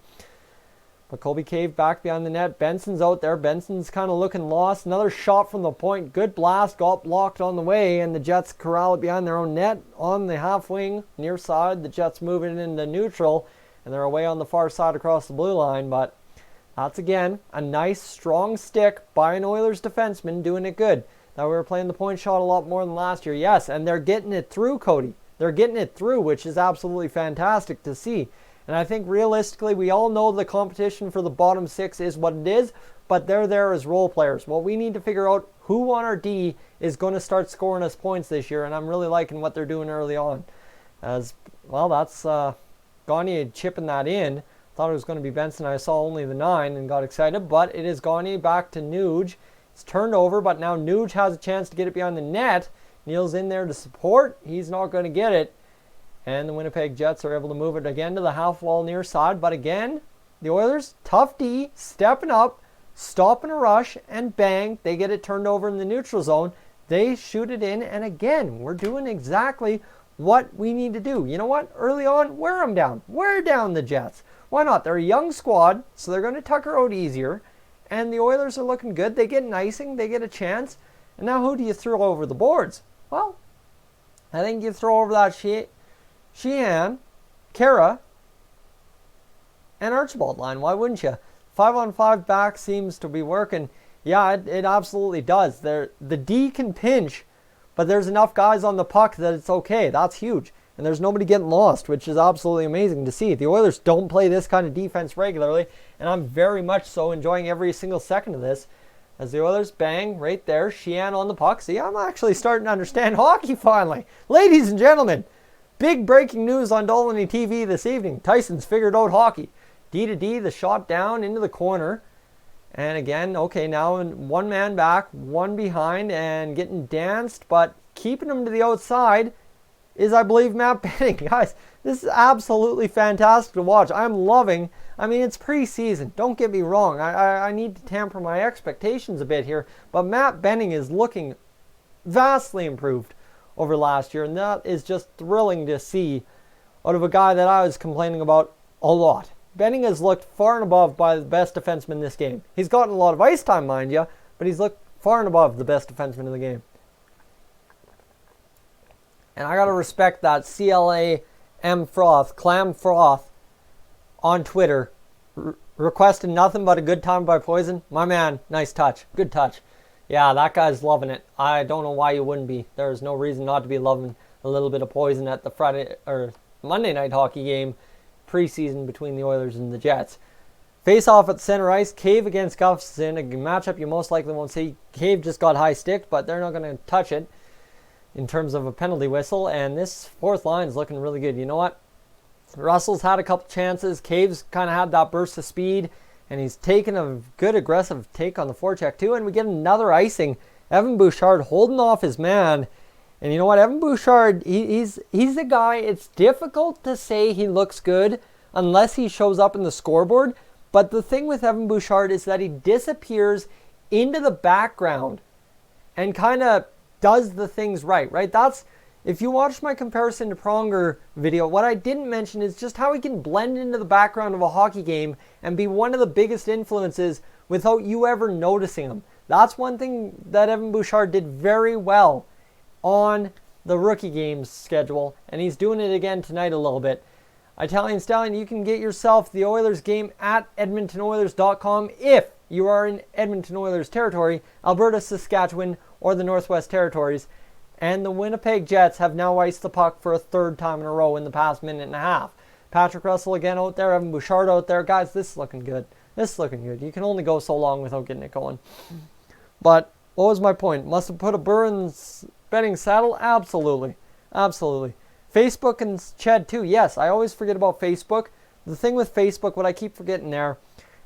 But Colby Cave back behind the net. Benson's out there. Benson's kind of looking lost. Another shot from the point. Good blast. Got blocked on the way, and the Jets corral it behind their own net on the half wing, near side. The Jets move it into neutral, and they're away on the far side across the blue line. But that's, again, a nice, strong stick by an Oilers defenseman doing it good. Now, we were playing the point shot a lot more than last year. Yes, and they're getting it through, Cody. They're getting it through, which is absolutely fantastic to see. And I think realistically, we all know the competition for the bottom six is what it is, but they're there as role players. Well, we need to figure out who on our D is going to start scoring us points this year, and I'm really liking what they're doing early on. As well, that's Gagne chipping that in. Thought it was going to be Benson. I saw only the 9 and got excited, but it is Gagne back to Nuge. It's turned over, but now Nuge has a chance to get it behind the net. Neal's in there to support. He's not going to get it. And the Winnipeg Jets are able to move it again to the half wall near side. But again, the Oilers, tough D, stepping up, stopping a rush, and bang, they get it turned over in the neutral zone. They shoot it in, and again, we're doing exactly what we need to do. You know what? Early on, wear them down. Wear down the Jets. Why not? They're a young squad, so they're going to tucker out easier. And the Oilers are looking good. They get an icing. They get a chance. And now who do you throw over the boards? Well, I think you throw over that Sheehan, Kara, and Archibald line. Why wouldn't you? 5-on-5 back seems to be working. Yeah, it absolutely does. The D can pinch, but there's enough guys on the puck that it's okay. That's huge. And there's nobody getting lost, which is absolutely amazing to see. The Oilers don't play this kind of defense regularly, and I'm very much so enjoying every single second of this. As the Oilers bang right there, Sheehan on the puck. See, I'm actually starting to understand hockey finally. Ladies and gentlemen, big breaking news on Dolynny TV this evening. Tyson's figured out hockey. D to D, the shot down into the corner. And again, okay, now one man back, one behind, and getting danced, but keeping him to the outside is, I believe, Matt Benning. Guys, this is absolutely fantastic to watch. I'm loving, I mean, it's preseason. Don't get me wrong. I need to temper my expectations a bit here. But Matt Benning is looking vastly improved over last year. And that is just thrilling to see out of a guy that I was complaining about a lot. Benning has looked far and above by the best defenseman in this game. He's gotten a lot of ice time, mind you, but he's looked far and above the best defenseman in the game. And I got to respect that CLAM Froth, Clam Froth, on Twitter, requested nothing but a good time by Poison. My man, nice touch. Good touch. Yeah, that guy's loving it. I don't know why you wouldn't be. There's no reason not to be loving a little bit of Poison at the Friday or Monday night hockey game preseason between the Oilers and the Jets. Face off at center ice. Cave against Gustafsson, a matchup you most likely won't see. Cave just got high stick, but they're not going to touch it in terms of a penalty whistle. And this fourth line is looking really good. You know what? Russell's had a couple chances. Cave's kind of had that burst of speed, and he's taken a good aggressive take on the forecheck too. And we get another icing. Evan Bouchard holding off his man. And you know what? Evan Bouchard, he's a guy, it's difficult to say he looks good unless he shows up in the scoreboard. But the thing with Evan Bouchard is that he disappears into the background and kind of does the things right? That's, If you watched my comparison to Pronger video, what I didn't mention is just how he can blend into the background of a hockey game and be one of the biggest influences without you ever noticing him. That's one thing that Evan Bouchard did very well on the rookie games schedule, and he's doing it again tonight a little bit. Italian Stallion, you can get yourself the Oilers game at EdmontonOilers.com if you are in Edmonton Oilers territory, Alberta, Saskatchewan, or the Northwest Territories. And the Winnipeg Jets have now iced the puck for a third time in a row in the past minute and a half. Patrick Russell again out there, Evan Bouchard out there. Guys, this is looking good. This is looking good. You can only go so long without getting it going. But what was my point? Must have put a burr in the betting saddle? Absolutely. Absolutely. Facebook and Ched too. Yes, I always forget about Facebook. The thing with Facebook, what I keep forgetting there,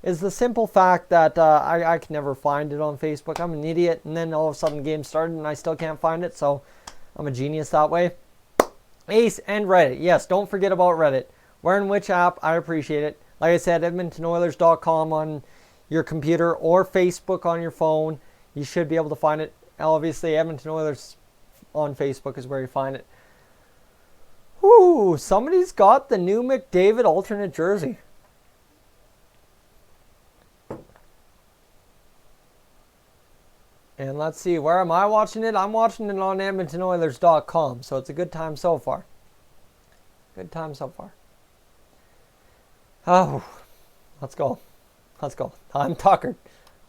is the simple fact that I can never find it on Facebook. I'm an idiot, and then all of a sudden the game started and I still can't find it, so I'm a genius that way. Ace and Reddit. Yes, don't forget about Reddit. Where and which app, I appreciate it. Like I said, EdmontonOilers.com on your computer or Facebook on your phone. You should be able to find it. Obviously, Edmonton Oilers on Facebook is where you find it. Whoo, somebody's got the new McDavid alternate jersey. And let's see, where am I watching it? I'm watching it on EdmontonOilers.com, so it's a good time so far. Good time so far. Oh, let's go. Let's go. I'm tuckered.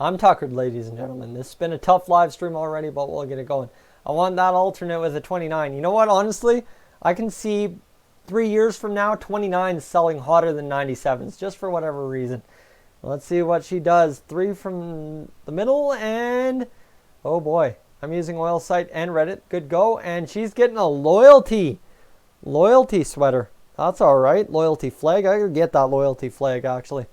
I'm tuckered, ladies and gentlemen. This has been a tough live stream already, but we'll get it going. I want that alternate with a 29. You know what, honestly? I can see 3 years from now, 29 selling hotter than 97s, just for whatever reason. Let's see what she does. 3 from the middle, and oh boy. I'm using Oil Site and Reddit. Good go. And she's getting a loyalty sweater. That's all right. Loyalty flag. I could get that loyalty flag, actually.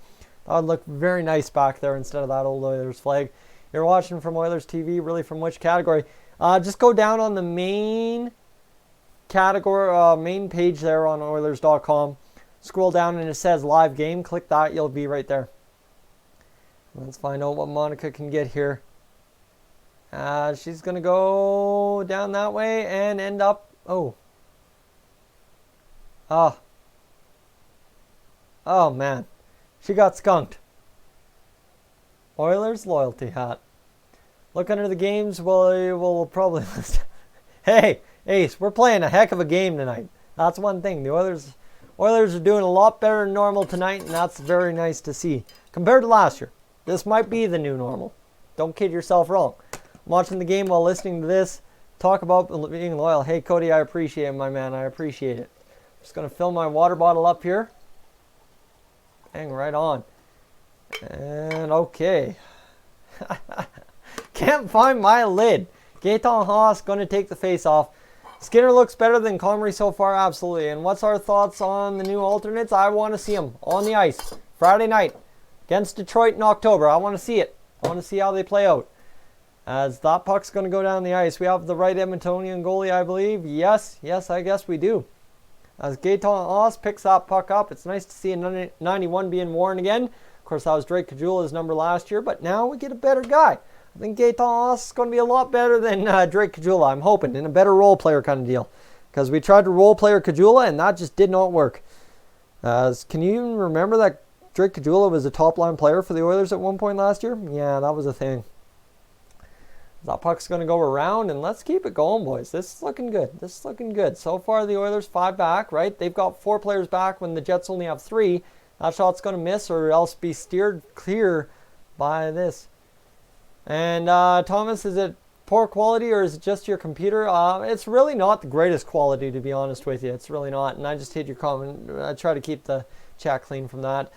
That would look very nice back there instead of that old Oilers flag. You're watching from Oilers TV, really from which category? Just go down on the main category, main page there on Oilers.com. Scroll down and it says live game. Click that. You'll be right there. Let's find out what Monica can get here. She's going to go down that way and end up... Oh. Oh, man. She got skunked. Oilers loyalty hat. Look under the games. We'll probably list. Hey, Ace, we're playing a heck of a game tonight. That's one thing. The Oilers are doing a lot better than normal tonight, and that's very nice to see. Compared to last year, this might be the new normal. Don't kid yourself wrong. I'm watching the game while listening to this. Talk about being loyal. Hey, Cody, I appreciate it, my man. I appreciate it. Just going to fill my water bottle up here. Hang right on. And okay. Can't find my lid. Gaetan Haas going to take the face off. Skinner looks better than Comrie so far, absolutely. And what's our thoughts on the new alternates? I want to see them on the ice Friday night against Detroit in October. I want to see it. I want to see how they play out. As that puck's going to go down the ice. We have the right Edmontonian goalie, I believe. Yes, I guess we do. As Gaetan Haas picks that puck up, it's nice to see a 91 being worn again. Of course, that was Drake Caggiula's number last year, but now we get a better guy. I think Gaetan Haas is going to be a lot better than Drake Caggiula, I'm hoping, in a better role player kind of deal. Because we tried to role player Caggiula, and that just did not work. Can you even remember that Drake Caggiula was a top-line player for the Oilers at one point last year? Yeah, that was a thing. That puck's going to go around, and let's keep it going, boys. This is looking good. This is looking good. So far, the Oilers 5 back, right? They've got 4 players back when the Jets only have 3. That shot's going to miss or else be steered clear by this. And Thomas, is it poor quality or is it just your computer? It's really not the greatest quality, to be honest with you. It's really not. And I just hate your comment. I try to keep the chat clean from that.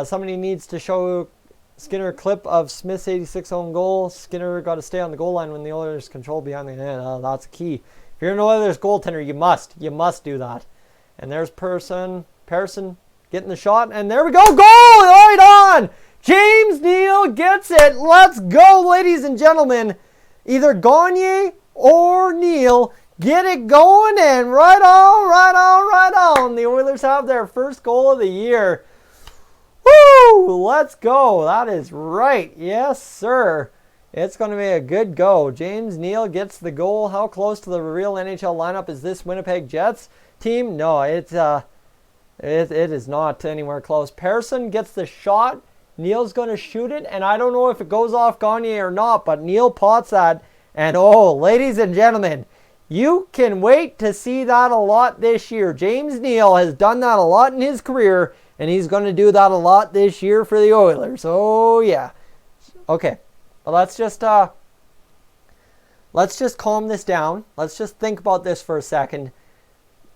Somebody needs to show Skinner a clip of Smith's 86 own goal. Skinner got to stay on the goal line when the Oilers control behind the net. That's key. If you're an Oilers goaltender, you must do that. And there's Pearson getting the shot, and there we go. Goal right on. James Neal gets it. Let's go, ladies and gentlemen. Either Gagne or Neal get it going, and right on. The Oilers have their first goal of the year. Woo! Let's go. That is right. Yes, sir. It's going to be a good go. James Neal gets the goal. How close to the real NHL lineup is this Winnipeg Jets team? No, it is not anywhere close. Persson gets the shot. Neal's going to shoot it, and I don't know if it goes off Gagne or not, but Neal pots that. And oh, ladies and gentlemen, you can wait to see that a lot this year. James Neal has done that a lot in his career, and he's going to do that a lot this year for the Oilers. Oh, yeah. Okay, well, let's just calm this down. Let's just think about this for a second.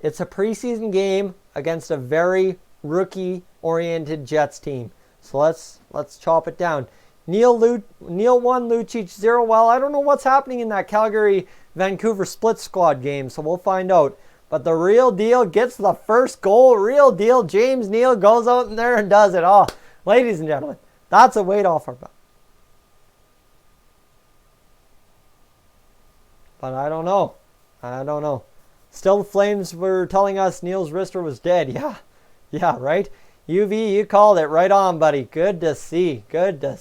It's a preseason game against a very rookie-oriented Jets team. So let's chop it down. Neal 1, Lucic 0. Well, I don't know what's happening in that Calgary-Vancouver split squad game, so we'll find out. But the real deal gets the first goal. Real deal, James Neal goes out in there and does it. Oh, ladies and gentlemen, that's a weight off our back. But I don't know. Still, the Flames were telling us Neal's wrister was dead. Yeah, right? UV, you called it right on, buddy. Good to see. And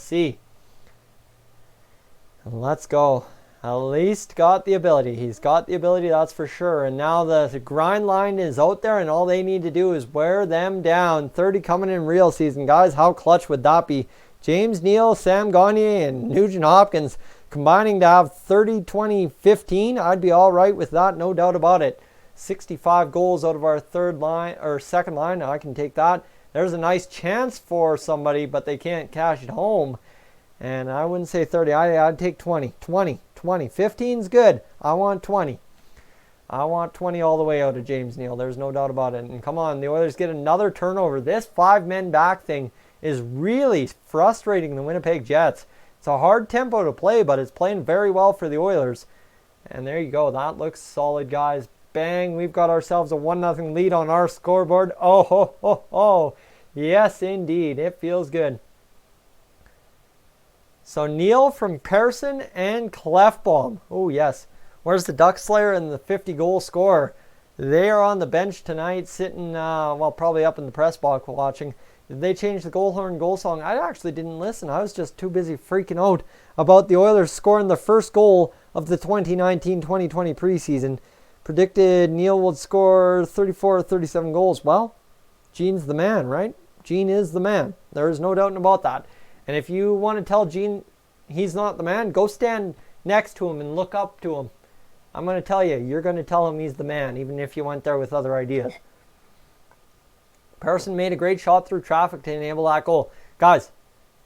let's go. At least got the ability. He's got the ability, that's for sure. And now the grind line is out there, and all they need to do is wear them down. 30 coming in real season. Guys, how clutch would that be? James Neal, Sam Gagne, and Nugent Hopkins combining to have 30, 20, 15. I'd be all right with that, no doubt about it. 65 goals out of our second line. I can take that. There's a nice chance for somebody, but they can't cash it home. And I wouldn't say 30. I'd take 20. 15's good. I want 20. I want 20 all the way out of James Neal. There's no doubt about it. And come on, the Oilers get another turnover. This 5-men back thing is really frustrating the Winnipeg Jets. It's a hard tempo to play, but it's playing very well for the Oilers. And there you go. That looks solid, guys. Bang, we've got ourselves a 1-0 lead on our scoreboard. Oh, ho, ho, ho. Yes, indeed. It feels good. So Neal from Persson and Clefbaum. Oh, yes. Where's the Duck Slayer and the 50-goal scorer? They are on the bench tonight, sitting, probably up in the press box watching. Did they change the goal horn goal song? I actually didn't listen. I was just too busy freaking out about the Oilers scoring the first goal of the 2019-2020 preseason. Predicted Neal would score 34 or 37 goals. Well, Gene's the man, right? Gene is the man. There is no doubt about that. And if you want to tell Gene he's not the man, go stand next to him and look up to him. I'm going to tell you, you're going to tell him he's the man, even if you went there with other ideas. Persson made a great shot through traffic to enable that goal. Guys,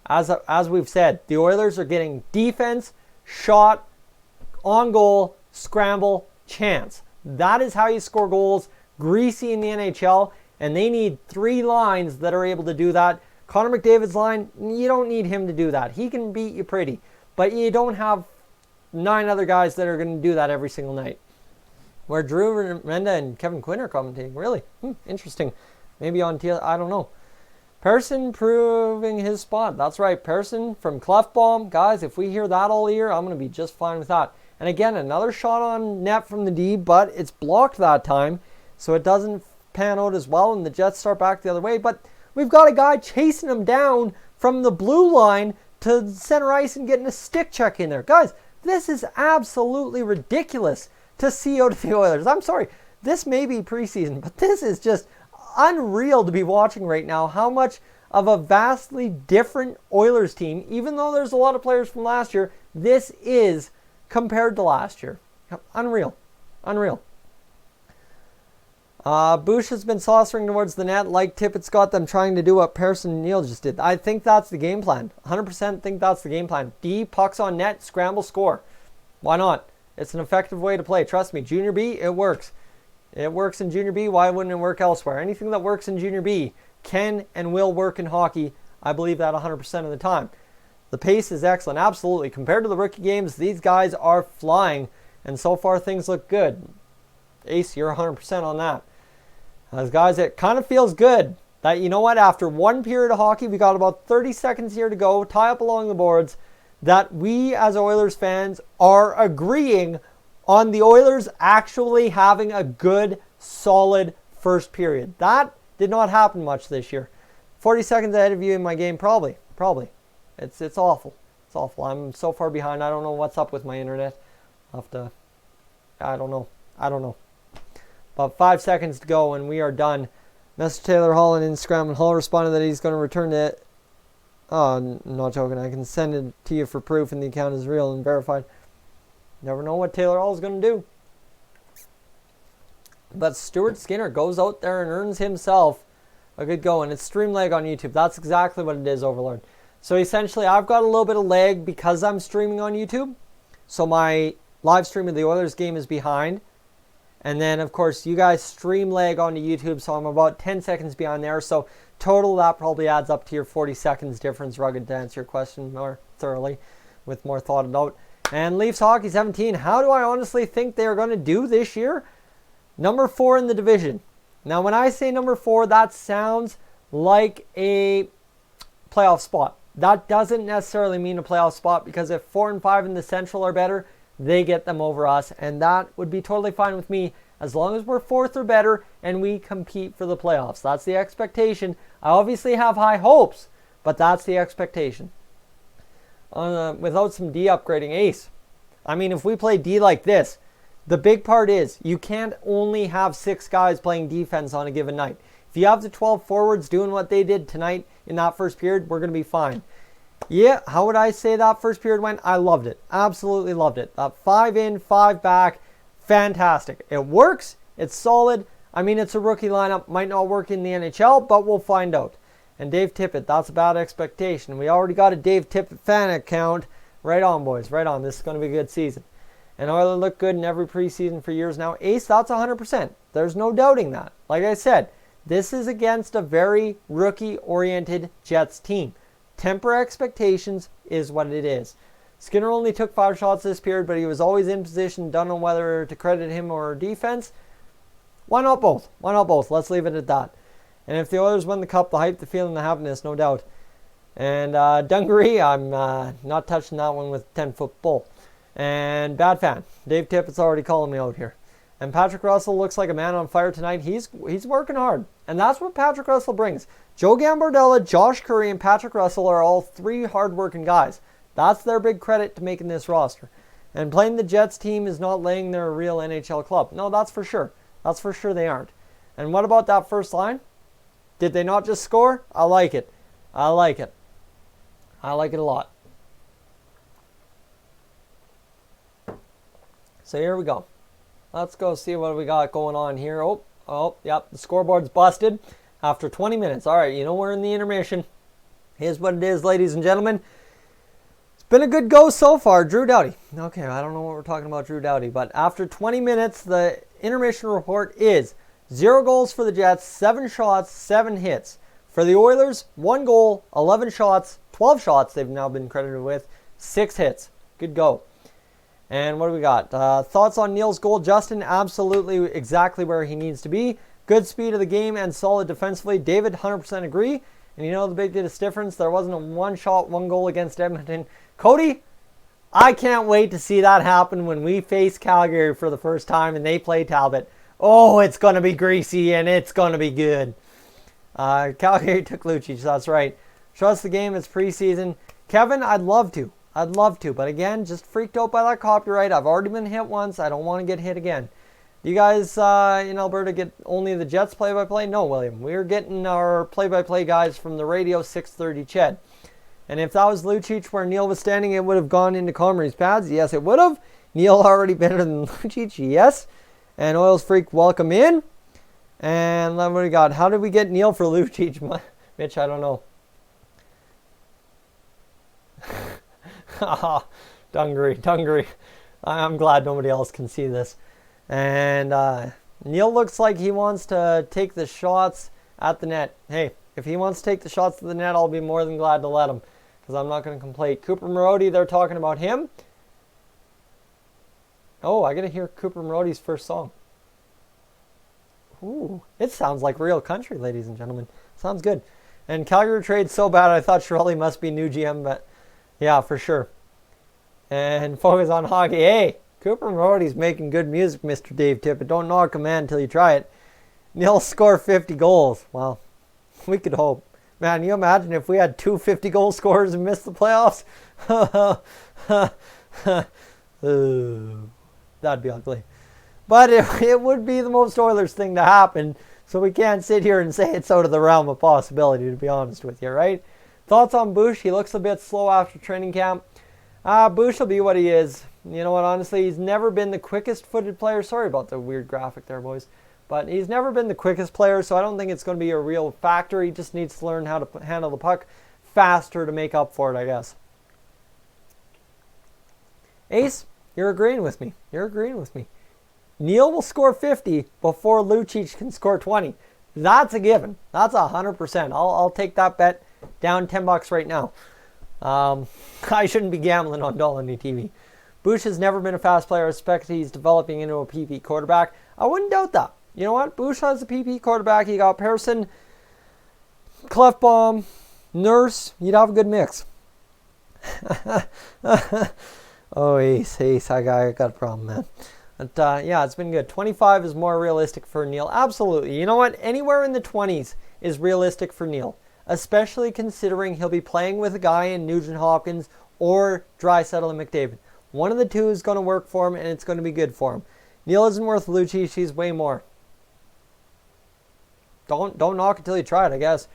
as we've said, the Oilers are getting defense, shot, on goal, scramble, chance. That is how you score goals. Greasy in the NHL, and they need 3 lines that are able to do that. Connor McDavid's line, you don't need him to do that. He can beat you pretty, but you don't have 9 other guys that are going to do that every single night. Where Drew Remenda and Kevin Quinn are commentating. Really? Interesting. Maybe on TL, I don't know. Persson proving his spot. That's right, Persson from Clefbaum. Guys, if we hear that all year, I'm going to be just fine with that. And again, another shot on net from the D, but it's blocked that time, so it doesn't pan out as well, and the Jets start back the other way. But we've got a guy chasing him down from the blue line to center ice and getting a stick check in there. Guys, this is absolutely ridiculous to see out of the Oilers. I'm sorry, this may be preseason, but this is just unreal to be watching right now. How much of a vastly different Oilers team, even though there's a lot of players from last year, this is compared to last year. Unreal. Bush has been saucering towards the net like Tippett's got them trying to do what Persson and Neal just did. I think that's the game plan. 100% think that's the game plan. D, pucks on net, scramble, score. Why not? It's an effective way to play. Trust me, Junior B, it works. It works in Junior B. Why wouldn't it work elsewhere? Anything that works in Junior B can and will work in hockey. I believe that 100% of the time. The pace is excellent, absolutely. Compared to the rookie games, these guys are flying, and so far things look good. Ace, you're 100% on that. As guys, it kind of feels good that, you know what, after one period of hockey, we got about 30 seconds here to go, tie up along the boards, that we as Oilers fans are agreeing on the Oilers actually having a good, solid first period. That did not happen much this year. 40 seconds ahead of you in my game, probably. It's awful. It's awful. I'm so far behind. I don't know what's up with my internet. I don't know. About 5 seconds to go and we are done. Message Taylor Hall on Instagram, and Hall responded that he's going to return it. Oh, I'm not joking. I can send it to you for proof and the account is real and verified. Never know what Taylor Hall is going to do. But Stuart Skinner goes out there and earns himself a good go. And it's stream lag on YouTube. That's exactly what it is, Overlord. So essentially, I've got a little bit of lag because I'm streaming on YouTube. So my live stream of the Oilers game is behind. And then, of course, you guys stream lag onto YouTube. So I'm about 10 seconds behind there. So total, that probably adds up to your 40 seconds difference, Rugged, to answer your question more thoroughly with more thought about. And Leafs Hockey 17, how do I honestly think they are going to do this year? Number 4 in the division. Now, when I say number 4, that sounds like a playoff spot. That doesn't necessarily mean a playoff spot because if 4 and 5 in the Central are better, they get them over us. And that would be totally fine with me as long as we're 4th or better and we compete for the playoffs. That's the expectation. I obviously have high hopes, but that's the expectation. Without some D upgrading, Ace. I mean, if we play D like this, the big part is you can't only have 6 guys playing defense on a given night. If you have the 12 forwards doing what they did tonight in that first period, we're going to be fine. Yeah, how would I say that first period went? I loved it. Absolutely loved it. 5 in, 5 back. Fantastic. It works. It's solid. I mean, it's a rookie lineup. Might not work in the NHL, but we'll find out. And Dave Tippett, that's a bad expectation. We already got a Dave Tippett fan account. Right on, boys. Right on. This is going to be a good season. And Oilers look good in every preseason for years now. Ace, that's 100%. There's no doubting that. Like I said, this is against a very rookie-oriented Jets team. Temper expectations is what it is. Skinner only took 5 shots this period, but he was always in position. Don't know whether to credit him or defense. Why not both? Why not both? Let's leave it at that. And if the Oilers win the cup, the hype, the feeling, the happiness, no doubt. And Dungaree, I'm not touching that one with 10-foot pole. And Bad Fan, Dave Tippett's already calling me out here. And Patrick Russell looks like a man on fire tonight. He's working hard. And that's what Patrick Russell brings. Joe Gambardella, Josh Curry, and Patrick Russell are all 3 hard-working guys. That's their big credit to making this roster. And playing the Jets team is not laying their real NHL club. No, that's for sure. That's for sure they aren't. And what about that first line? Did they not just score? I like it. I like it. I like it a lot. So here we go. Let's go see what we got going on here. Yep, the scoreboard's busted after 20 minutes. All right, you know we're in the intermission. Here's what it is, ladies and gentlemen. It's been a good go so far. Drew Doughty. Okay, I don't know what we're talking about Drew Doughty, but after 20 minutes, the intermission report is 0 goals for the Jets, 7 shots, 7 hits. For the Oilers, 1 goal, 11 shots, 12 shots they've now been credited with, 6 hits. Good go. And what do we got? Thoughts on Neal's goal? Justin, absolutely exactly where he needs to be. Good speed of the game and solid defensively. David, 100% agree. And you know the biggest difference? There wasn't a 1 shot, 1 goal against Edmonton. Cody, I can't wait to see that happen when we face Calgary for the first time and they play Talbot. Oh, it's going to be greasy and it's going to be good. Calgary took Lucic, that's right. Trust the game, it's preseason. Kevin, I'd love to, but again, just freaked out by that copyright. I've already been hit once. I don't want to get hit again. You guys in Alberta get only the Jets play-by-play? No, William. We're getting our play-by-play guys from the radio 630 Ched. And if that was Lucic where Neal was standing, it would have gone into Comrie's pads. Yes, it would have. Neal already better than Lucic. Yes. And Oils Freak, welcome in. And what do we got? How did we get Neal for Lucic? Mitch, I don't know. Dungaree. I'm glad nobody else can see this. And Neal looks like he wants to take the shots at the net. Hey, if he wants to take the shots to the net, I'll be more than glad to let him. Because I'm not going to complain. Cooper Marody, they're talking about him. Oh, I got to hear Cooper Marody's first song. Ooh, it sounds like real country, ladies and gentlemen. Sounds good. And Calgary trade so bad, I thought Shirley must be new GM, but yeah, for sure. And focus on hockey. Hey, Cooper Marody's making good music, Mr. Dave Tippett. Don't knock a man until you try it. Neal score 50 goals. Well, we could hope. Man, you imagine if we had 2 50-goal scorers and missed the playoffs? That'd be ugly. But it would be the most Oilers thing to happen. So we can't sit here and say it's out of the realm of possibility, to be honest with you, right? Thoughts on Bush? He looks a bit slow after training camp. Bush will be what he is. You know what, honestly, he's never been the quickest footed player. Sorry about the weird graphic there, boys. But he's never been the quickest player, so I don't think it's going to be a real factor. He just needs to learn how to handle the puck faster to make up for it, I guess. Ace, you're agreeing with me. You're agreeing with me. Neil will score 50 before Lucic can score 20. That's a given. That's 100%. I'll take that bet down $10 right now. I shouldn't be gambling on Dolynny TV. Bush has never been a fast player. I expect he's developing into a PP quarterback. I wouldn't doubt that. You know what? Bush has a PP quarterback. You got Pearson, Clefbaum, Nurse. You'd have a good mix. Oh, Ace, I got a problem, man. But yeah, it's been good. 25 is more realistic for Neil. Absolutely. You know what? Anywhere in the 20s is realistic for Neil, especially considering he'll be playing with a guy in Nugent Hopkins or Draisaitl and McDavid. One of the two is going to work for him, and it's going to be good for him. Neil isn't worth Lucic. He's way more. Don't knock it till you try it, I guess.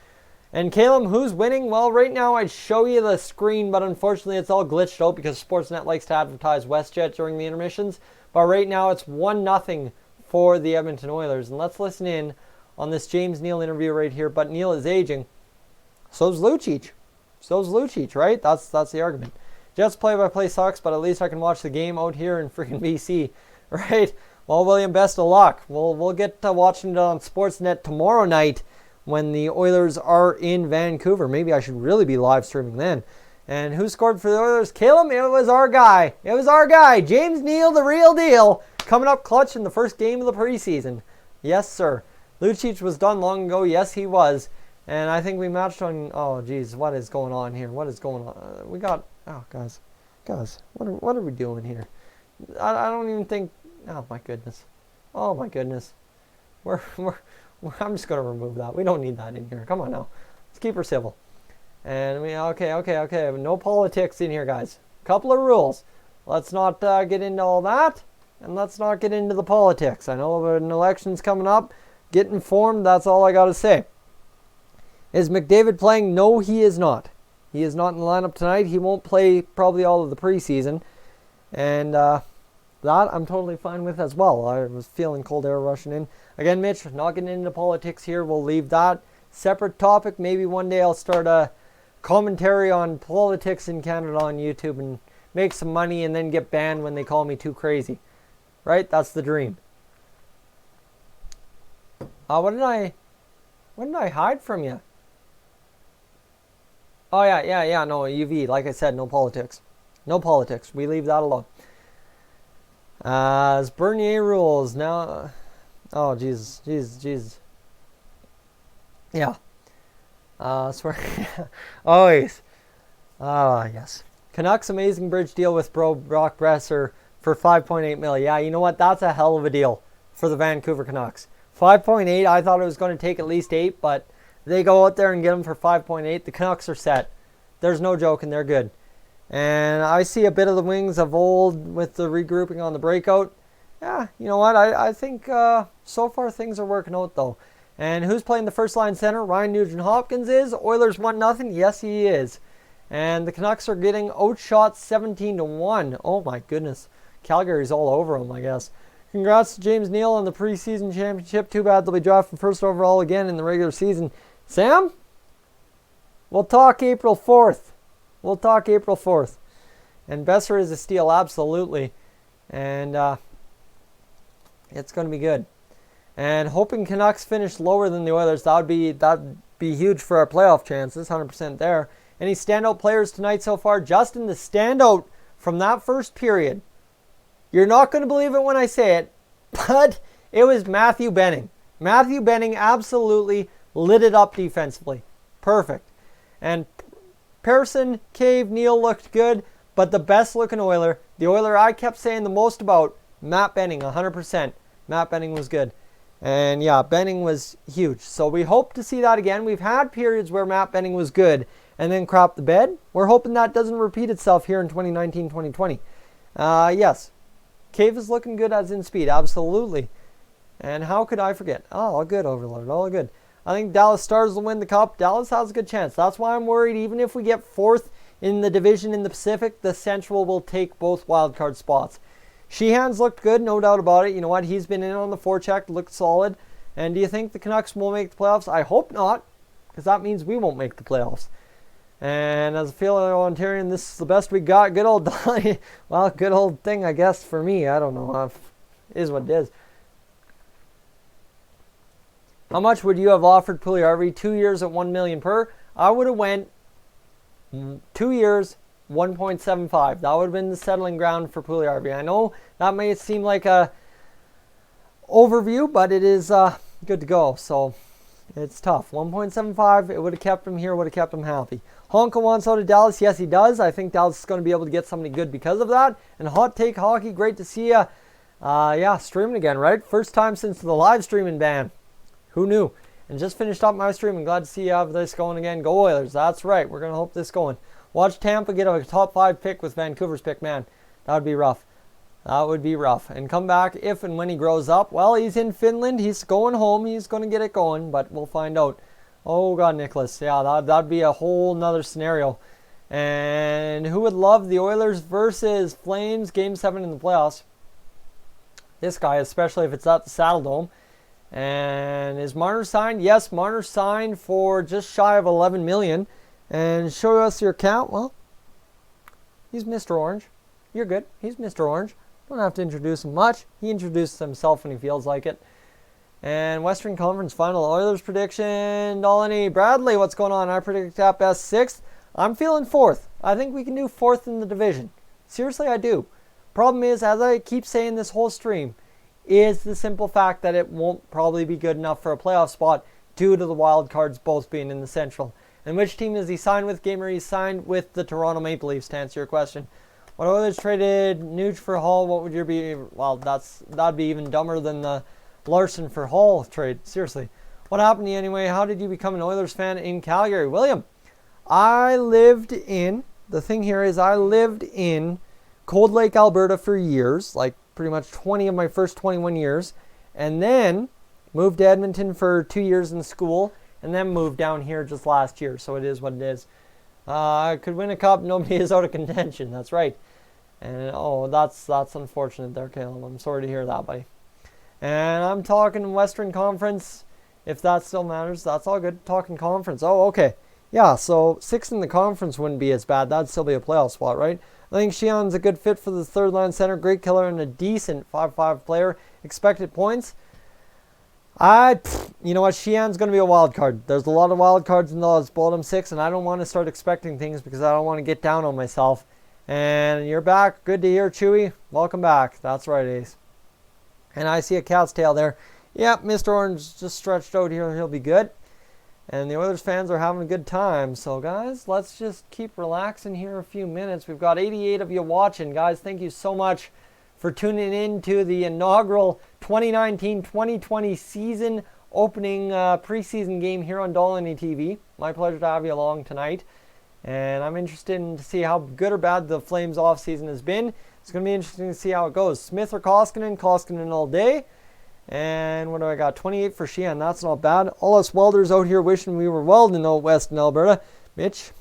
And Caleb, who's winning? Well, right now I'd show you the screen, but unfortunately it's all glitched out because Sportsnet likes to advertise WestJet during the intermissions. But right now it's 1-0 for the Edmonton Oilers. And let's listen in on this James Neal interview right here. But Neal is aging. So's Lucic. So's Lucic, right? That's the argument. Jets play-by-play sucks, but at least I can watch the game out here in freaking BC, right? Well, William, best of luck. We'll get to watching it on Sportsnet tomorrow night when the Oilers are in Vancouver. Maybe I should really be live streaming then. And who scored for the Oilers? Caleb, it was our guy. It was our guy. James Neal, the real deal. Coming up clutch in the first game of the preseason. Yes, sir. Lucic was done long ago. Yes, he was. And I think we matched on... Oh, geez. What is going on here? What is going on? We got... Oh, guys. What are we doing here? I don't even think... Oh, my goodness. Oh, my goodness. I'm just going to remove that. We don't need that in here. Come on now. Let's keep her civil. And okay. No politics in here, guys. Couple of rules. Let's not get into all that. And let's not get into the politics. I know an election's coming up. Get informed. That's all I got to say. Is McDavid playing? No, he is not. He is not in the lineup tonight. He won't play probably all of the preseason. And that I'm totally fine with as well. I was feeling cold air rushing in. Again, Mitch, not getting into politics here. We'll leave that. Separate topic. Maybe one day I'll start a commentary on politics in Canada on YouTube and make some money and then get banned when they call me too crazy. Right? That's the dream. What did I hide from you? Oh, yeah, no, UV. Like I said, no politics. No politics. We leave that alone. As Bernier rules now... Oh, Jesus. Yeah. Swear. Always. Yes. Canucks amazing bridge deal with Brock Besser for $5.8 million. Yeah, you know what? That's a hell of a deal for the Vancouver Canucks. 5.8. I thought it was going to take at least 8, but they go out there and get him for 5.8. The Canucks are set. There's no joking. They're good. And I see a bit of the wings of old with the regrouping on the breakout. Yeah, you know what? I think so far things are working out, though. And who's playing the first line center? Ryan Nugent-Hopkins is. Oilers 1-0. Yes, he is. And the Canucks are getting outshots 17-1. Oh, my goodness. Calgary's all over them, I guess. Congrats to James Neal on the preseason championship. Too bad they'll be drafted first overall again in the regular season. Sam? We'll talk April 4th. And Besser is a steal, absolutely. And it's going to be good. And hoping Canucks finish lower than the Oilers, that'd be huge for our playoff chances, 100% there. Any standout players tonight so far? Justin, the standout from that first period. You're not going to believe it when I say it, but it was Matthew Benning. Matthew Benning absolutely lit it up defensively. Perfect. And Pearson, Cave, Neal looked good, but the best looking Oiler, the Oiler I kept saying the most about, Matt Benning, 100%. Matt Benning was good. And yeah, Benning was huge. So we hope to see that again. We've had periods where Matt Benning was good, and then crap the bed. We're hoping that doesn't repeat itself here in 2019-2020. Yes, Cave is looking good as in speed, absolutely. And how could I forget? Oh, all good, Overlord, all good. I think Dallas Stars will win the Cup. Dallas has a good chance. That's why I'm worried. Even if we get fourth in the division in the Pacific, the Central will take both wildcard spots. Sheehan's looked good, no doubt about it. You know what? He's been in on the forecheck, looked solid. And do you think the Canucks will make the playoffs? I hope not, because that means we won't make the playoffs. And as a fellow Ontarian, this is the best we got. Good old Dolynny. Well, good old thing, I guess, for me. I don't know. It is what it is. How much would you have offered Puljujarvi? 2 years at $1 million per? I would have went 2 years, 1.75. That would have been the settling ground for Puljujarvi. I know that may seem like a overview, but it is good to go. So it's tough. 1.75. It would have kept him here. Would have kept him happy. Honka wants out of Dallas. Yes, he does. I think Dallas is going to be able to get somebody good because of that. And Hot Take Hockey, great to see you. Yeah, streaming again, right? First time since the live streaming ban. Who knew? And just finished up my stream. I'm glad to see you have this going again. Go Oilers. That's right. We're going to hope this going. Watch Tampa get a top 5 pick with Vancouver's pick. Man, that would be rough. That would be rough. And come back if and when he grows up. Well, he's in Finland. He's going home. He's going to get it going, but we'll find out. Oh, God, Nicholas. Yeah, that'd be a whole nother scenario. And who would love the Oilers versus Flames Game 7 in the playoffs? This guy, especially if it's at the Saddle Dome. And is Marner signed? Yes, Marner signed for just shy of $11 million. And show us your account. Well, he's Mr. Orange. You're good. He's Mr. Orange. Don't have to introduce him much. He introduces himself when he feels like it. And Western Conference Final Oilers prediction. Dolynny, Bradley, what's going on? I predict at best 6th. I'm feeling 4th. I think we can do 4th in the division. Seriously, I do. Problem is, as I keep saying this whole stream, is the simple fact that it won't probably be good enough for a playoff spot due to the wild cards both being in the Central. And which team is he signed with? Gamer, he's signed with the Toronto Maple Leafs, to answer your question. What Oilers traded Nuge for Hall? What would your be? Well, that'd be even dumber than the Larson for Hall trade. Seriously. What happened to you anyway? How did you become an Oilers fan in Calgary? William, I lived in Cold Lake, Alberta for years, like pretty much 20 of my first 21 years, and then moved to Edmonton for 2 years in school, and then moved down here just last year, so it is what it is. I could win a cup, nobody is out of contention, that's right. And oh, that's unfortunate there, Caleb. I'm sorry to hear that, buddy. And I'm talking Western Conference, if that still matters. That's all good. Talking conference. Oh, okay. Yeah, so 6th in the conference wouldn't be as bad. That'd still be a playoff spot, right? I think Sheehan's a good fit for the third line center. Great killer and a decent 5-5 player. Expected points. You know what? Sheehan's going to be a wild card. There's a lot of wild cards in the bottom 6, and I don't want to start expecting things because I don't want to get down on myself. And you're back. Good to hear, Chewy. Welcome back. That's right, Ace. And I see a cat's tail there. Yep, Mr. Orange just stretched out here. He'll be good. And the Oilers fans are having a good time. So, guys, let's just keep relaxing here a few minutes. We've got 88 of you watching. Guys, thank you so much for tuning in to the inaugural 2019-2020 season opening preseason game here on Dolynny TV. My pleasure to have you along tonight. And I'm interested in to see how good or bad the Flames offseason has been. It's going to be interesting to see how it goes. Smith or Koskinen? Koskinen all day. And what do I got? 28 for Sheehan. That's not bad. All us welders out here wishing we were welding out west in Alberta. Mitch,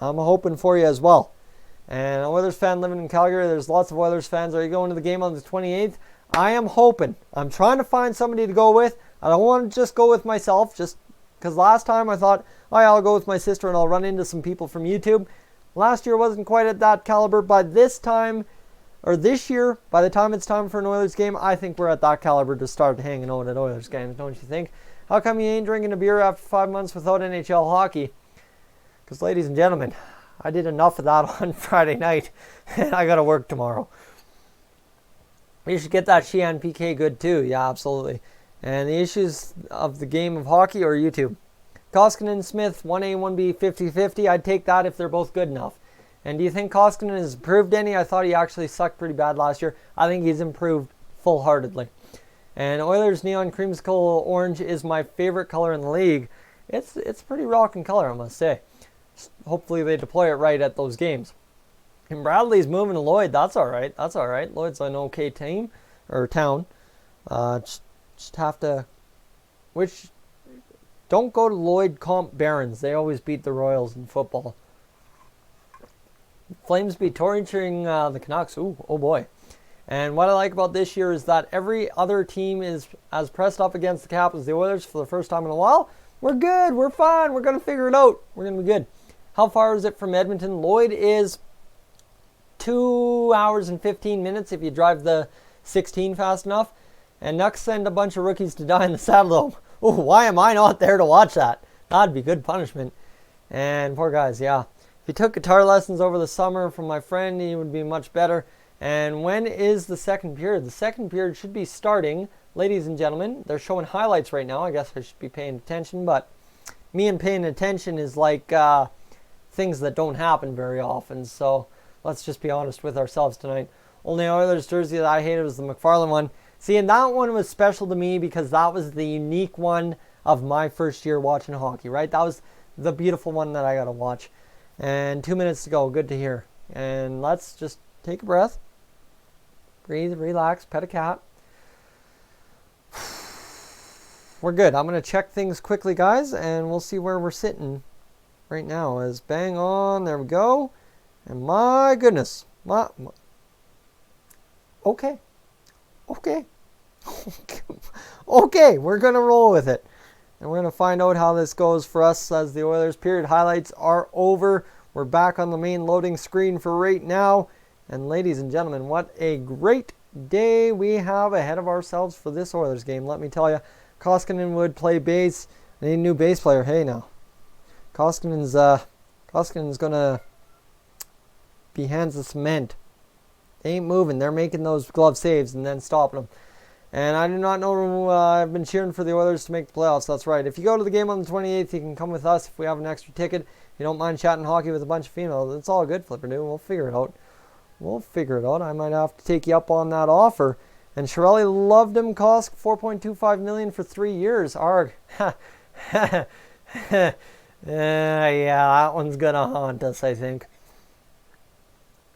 I'm hoping for you as well. And an Oilers fan living in Calgary. There's lots of Oilers fans. Are you going to the game on the 28th? I am hoping. I'm trying to find somebody to go with. I don't want to just go with myself. Just because last time I thought, oh yeah, I'll go with my sister and I'll run into some people from YouTube. Last year wasn't quite at that caliber. By this time, or this year, by the time it's time for an Oilers game, I think we're at that caliber to start hanging out at Oilers games, don't you think? How come you ain't drinking a beer after 5 months without NHL hockey? Because, ladies and gentlemen, I did enough of that on Friday night, and I got to work tomorrow. You should get that Sheehan PK good too. Yeah, absolutely. And the issues of the game of hockey or YouTube? Koskinen, Smith, 1A, 1B, 50-50. I'd take that if they're both good enough. And do you think Koskinen has improved any? I thought he actually sucked pretty bad last year. I think he's improved full-heartedly. And Oilers Neon Creamsicle Orange is my favorite color in the league. it's pretty rocking color, I must say. Hopefully they deploy it right at those games. And Bradley's moving to Lloyd. That's all right. That's all right. Lloyd's an okay team or town. Just have to. Which don't go to Lloyd Comp Barons. They always beat the Royals in football. Flames be torturing the Canucks. Ooh, oh boy. And what I like about this year is that every other team is as pressed up against the Cap as the Oilers for the first time in a while. We're good. We're fine. We're going to figure it out. We're going to be good. How far is it from Edmonton? Lloyd is 2 hours and 15 minutes if you drive the 16 fast enough. And Nucks send a bunch of rookies to die in the Saddledome. Oh, why am I not there to watch that? That'd be good punishment. And poor guys, yeah. If you took guitar lessons over the summer from my friend, he would be much better. And when is the second period? The second period should be starting, ladies and gentlemen. They're showing highlights right now. I guess I should be paying attention, but me and paying attention is like things that don't happen very often. So let's just be honest with ourselves tonight. Only Oilers jersey that I hated was the McFarland one. See, and that one was special to me because that was the unique one of my first year watching hockey, right? That was the beautiful one that I got to watch. And 2 minutes to go. Good to hear. And let's just take a breath. Breathe, relax, pet a cat. We're good. I'm going to check things quickly, guys, and we'll see where we're sitting right now. As bang on. There we go. And my goodness. Okay. Okay, we're going to roll with it. And we're going to find out how this goes for us as the Oilers period highlights are over. We're back on the main loading screen for right now. And ladies and gentlemen, what a great day we have ahead of ourselves for this Oilers game. Let me tell you, Koskinen would play bass. They need a new bass player. Hey now. Koskinen's going to be hands of cement. They ain't moving. They're making those glove saves and then stopping them. And I do not know, I've been cheering for the Oilers to make the playoffs. That's right. If you go to the game on the 28th, you can come with us if we have an extra ticket. If you don't mind chatting hockey with a bunch of females, it's all good, Flipper Dude. We'll figure it out. I might have to take you up on that offer. And Shirelli loved him. Kosk, $4.25 million for 3 years. Arg. Yeah, that one's going to haunt us, I think.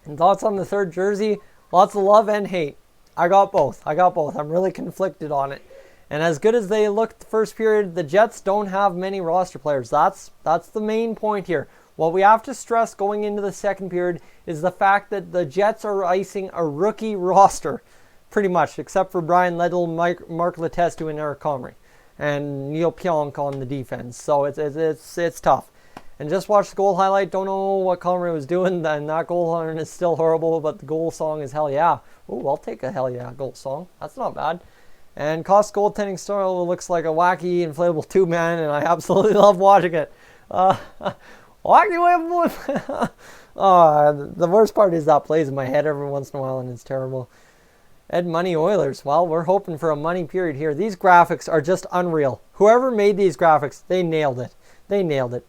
And thoughts on the third jersey? Lots of love and hate. I got both. I'm really conflicted on it. And as good as they looked the first period, the Jets don't have many roster players. That's the main point here. What we have to stress going into the second period is the fact that the Jets are icing a rookie roster, pretty much, except for Brian Liddell, Mark Letestu, and Eric Comrie, and Neil Pionk on the defense. So it's tough. And just watch the goal highlight. Don't know what Comrie was doing, and that goal line is still horrible, but the goal song is hell yeah. Ooh, I'll take a hell yeah goal song. That's not bad. And Kosk's goaltending style looks like a wacky inflatable tube-man, and I absolutely love watching it. Wacky way of the worst part is that plays in my head every once in a while, and it's terrible. Ed Money Oilers. Well, we're hoping for a money period here. These graphics are just unreal. Whoever made these graphics, they nailed it.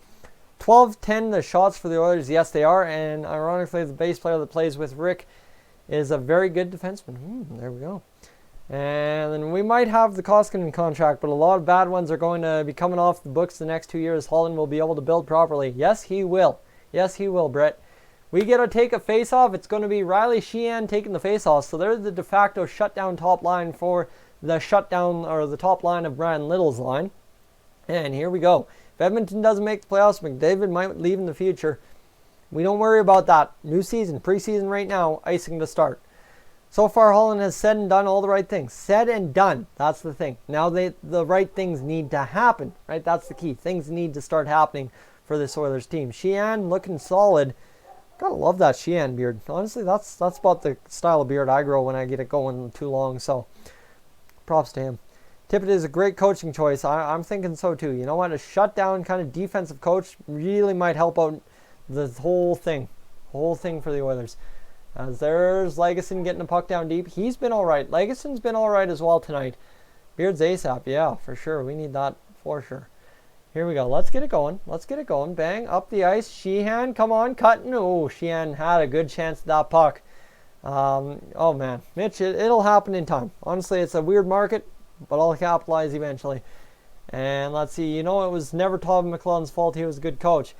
12-10 the shots for the Oilers. Yes, they are. And ironically, the bass player that plays with Rick is a very good defenseman. There we go. And then we might have the Koskinen contract, but a lot of bad ones are going to be coming off the books the next 2 years. Holland will be able to build properly. Yes, he will. Brett. We get to take a face-off. It's going to be Riley Sheehan taking the face-off. So they're the de facto shutdown top line for the shutdown, or the top line of Brian Little's line. And here we go. If Edmonton doesn't make the playoffs, McDavid might leave in the future. We don't worry about that. New season, preseason right now, icing to start. So far, Holland has said and done all the right things. Said and done. That's the thing. Now the right things need to happen, right? That's the key. Things need to start happening for this Oilers team. Sheehan looking solid. Gotta love that Sheehan beard. Honestly, that's about the style of beard I grow when I get it going too long. So, props to him. Tippett is a great coaching choice. I'm thinking so too. You know what? A shutdown kind of defensive coach really might help out the whole thing for the Oilers. As there's Legason getting the puck down deep. He's been all right. Legason's been all right as well tonight. Beard's ASAP. Yeah, for sure. We need that for sure. Here we go. Let's get it going. Bang. Up the ice. Sheehan, come on. Cutting. Oh, Sheehan had a good chance at that puck. Oh, man. Mitch, it'll happen in time. Honestly, it's a weird market, but I'll capitalize eventually. And let's see, it was never Todd McLellan's fault. He was a good coach.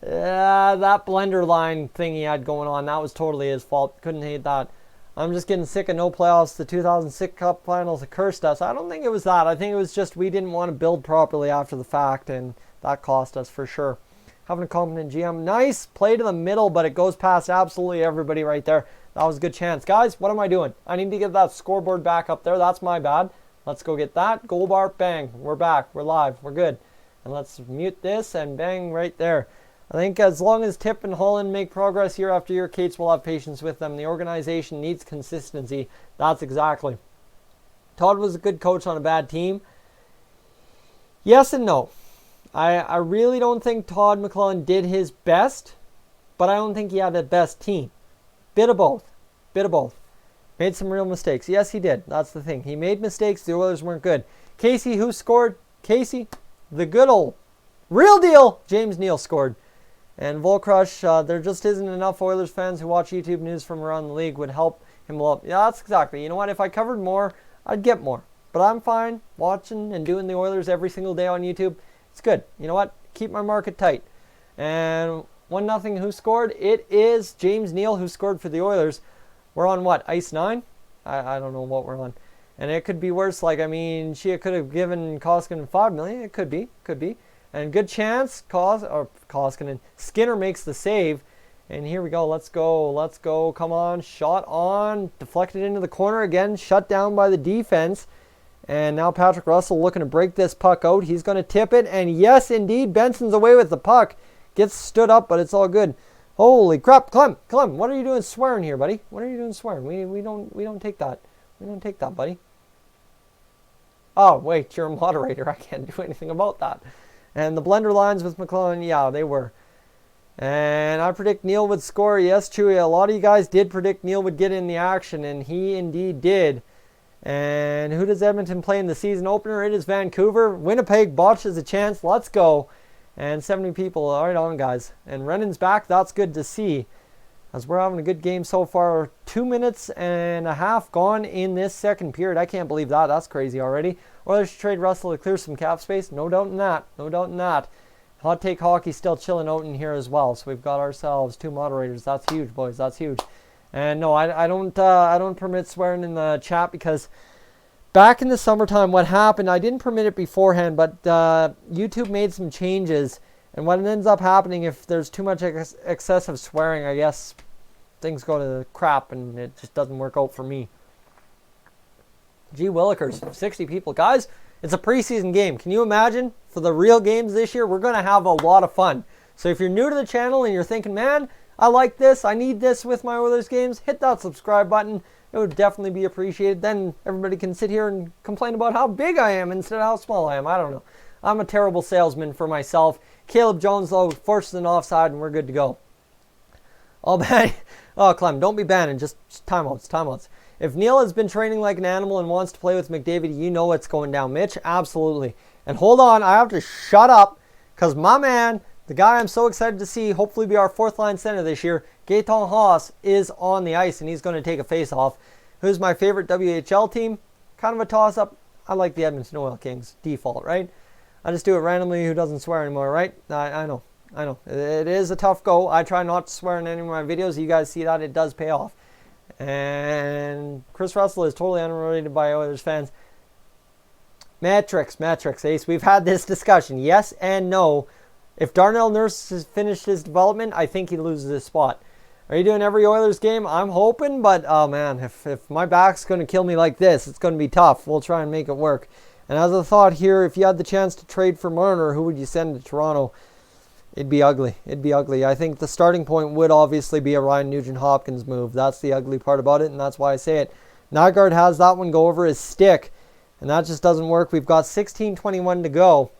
That blender line thing he had going on, that was totally his fault. Couldn't hate that. I'm just getting sick of no playoffs. The 2006 Cup Finals cursed us. I don't think it was that. I think it was just we didn't want to build properly after the fact, and that cost us for sure. Having a competent GM. Nice play to the middle, but it goes past absolutely everybody right there. That was a good chance. Guys, what am I doing? I need to get that scoreboard back up there. That's my bad. Let's go get that. Goal bar, bang. We're back. We're live. We're good. And let's mute this and bang right there. I think as long as Tip and Holland make progress year after year, Cates will have patience with them. The organization needs consistency. That's exactly. Todd was a good coach on a bad team. Yes and no. I really don't think Todd McLellan did his best, but I don't think he had the best team. Bit of both. Made some real mistakes. Yes, he did. That's the thing. He made mistakes. The Oilers weren't good. Casey, who scored? Casey, the good old real deal. James Neal scored. And Volcrush, there just isn't enough Oilers fans who watch YouTube news from around the league would help him up. Yeah, that's exactly. You know what? If I covered more, I'd get more. But I'm fine watching and doing the Oilers every single day on YouTube. It's good. You know what? Keep my market tight. And 1-0 who scored? It is James Neal who scored for the Oilers. We're on what? Ice 9? I don't know what we're on. And it could be worse. She could have given Koskinen $5 million. It could be. And good chance, Koskinen. Skinner makes the save. And here we go. Let's go. Come on. Shot on. Deflected into the corner again. Shut down by the defense. And now Patrick Russell looking to break this puck out. He's going to tip it. And yes, indeed, Benson's away with the puck. Gets stood up, but it's all good. Holy crap. Clem, what are you doing swearing here, buddy? What are you doing swearing? We don't take that. We don't take that, buddy. Oh, wait, you're a moderator. I can't do anything about that. And the blender lines with McLellan, yeah, they were. And I predict Neal would score. Yes, Chewy, a lot of you guys did predict Neal would get in the action, and he indeed did. And who does Edmonton play in the season opener? It is Vancouver. Winnipeg botches a chance. Let's go. And 70 people. All right on, guys. And Rennan's back. That's good to see. As we're having a good game so far. 2 minutes and a half gone in this second period. I can't believe that. That's crazy already. Oilers should trade Russell to clear some cap space. No doubt in that. Hot Take Hockey still chilling out in here as well. So we've got ourselves 2 moderators. That's huge, boys. That's huge. And no, I don't permit swearing in the chat because back in the summertime, what happened, I didn't permit it beforehand, but YouTube made some changes. And what ends up happening, if there's too much excessive swearing, I guess things go to crap and it just doesn't work out for me. Gee Willikers, 60 people. Guys, it's a preseason game. Can you imagine? For the real games this year, we're going to have a lot of fun. So if you're new to the channel and you're thinking, man, I like this, I need this with my Oilers games, hit that subscribe button. It would definitely be appreciated. Then everybody can sit here and complain about how big I am instead of how small I am. I don't know. I'm a terrible salesman for myself. Caleb Jones, though, forces an offside, and we're good to go. I'll ban. Oh, Clem, don't be banning. Just timeouts. If Neal has been training like an animal and wants to play with McDavid, you know it's going down, Mitch. Absolutely. And hold on, I have to shut up because my man, the guy I'm so excited to see, hopefully be our 4th-line center this year, Gaetan Haas, is on the ice, and he's going to take a face-off. Who's my favorite WHL team? Kind of a toss-up. I like the Edmonton Oil Kings, default, right? I just do it randomly. Who doesn't swear anymore, right? I know. It is a tough go. I try not to swear in any of my videos. You guys see that. It does pay off. And Chris Russell is totally underrated by Oilers fans. Metrics, Ace. We've had this discussion. Yes and no. If Darnell Nurse has finished his development, I think he loses his spot. Are you doing every Oilers game? I'm hoping, but oh man, if my back's going to kill me like this, it's going to be tough. We'll try and make it work. And as a thought here, if you had the chance to trade for Marner, who would you send to Toronto? It'd be ugly. I think the starting point would obviously be a Ryan Nugent-Hopkins move. That's the ugly part about it, and that's why I say it. Nygaard has that one go over his stick, and that just doesn't work. We've got 16:21 to go,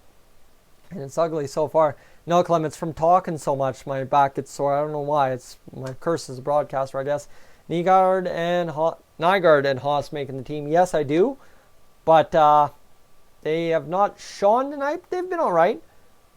and it's ugly so far. No, Clem, it's from talking so much. My back gets sore. I don't know why. It's my curse as a broadcaster, I guess. Nygaard and Haas making the team. Yes, I do, but they have not shone tonight. They've been all right.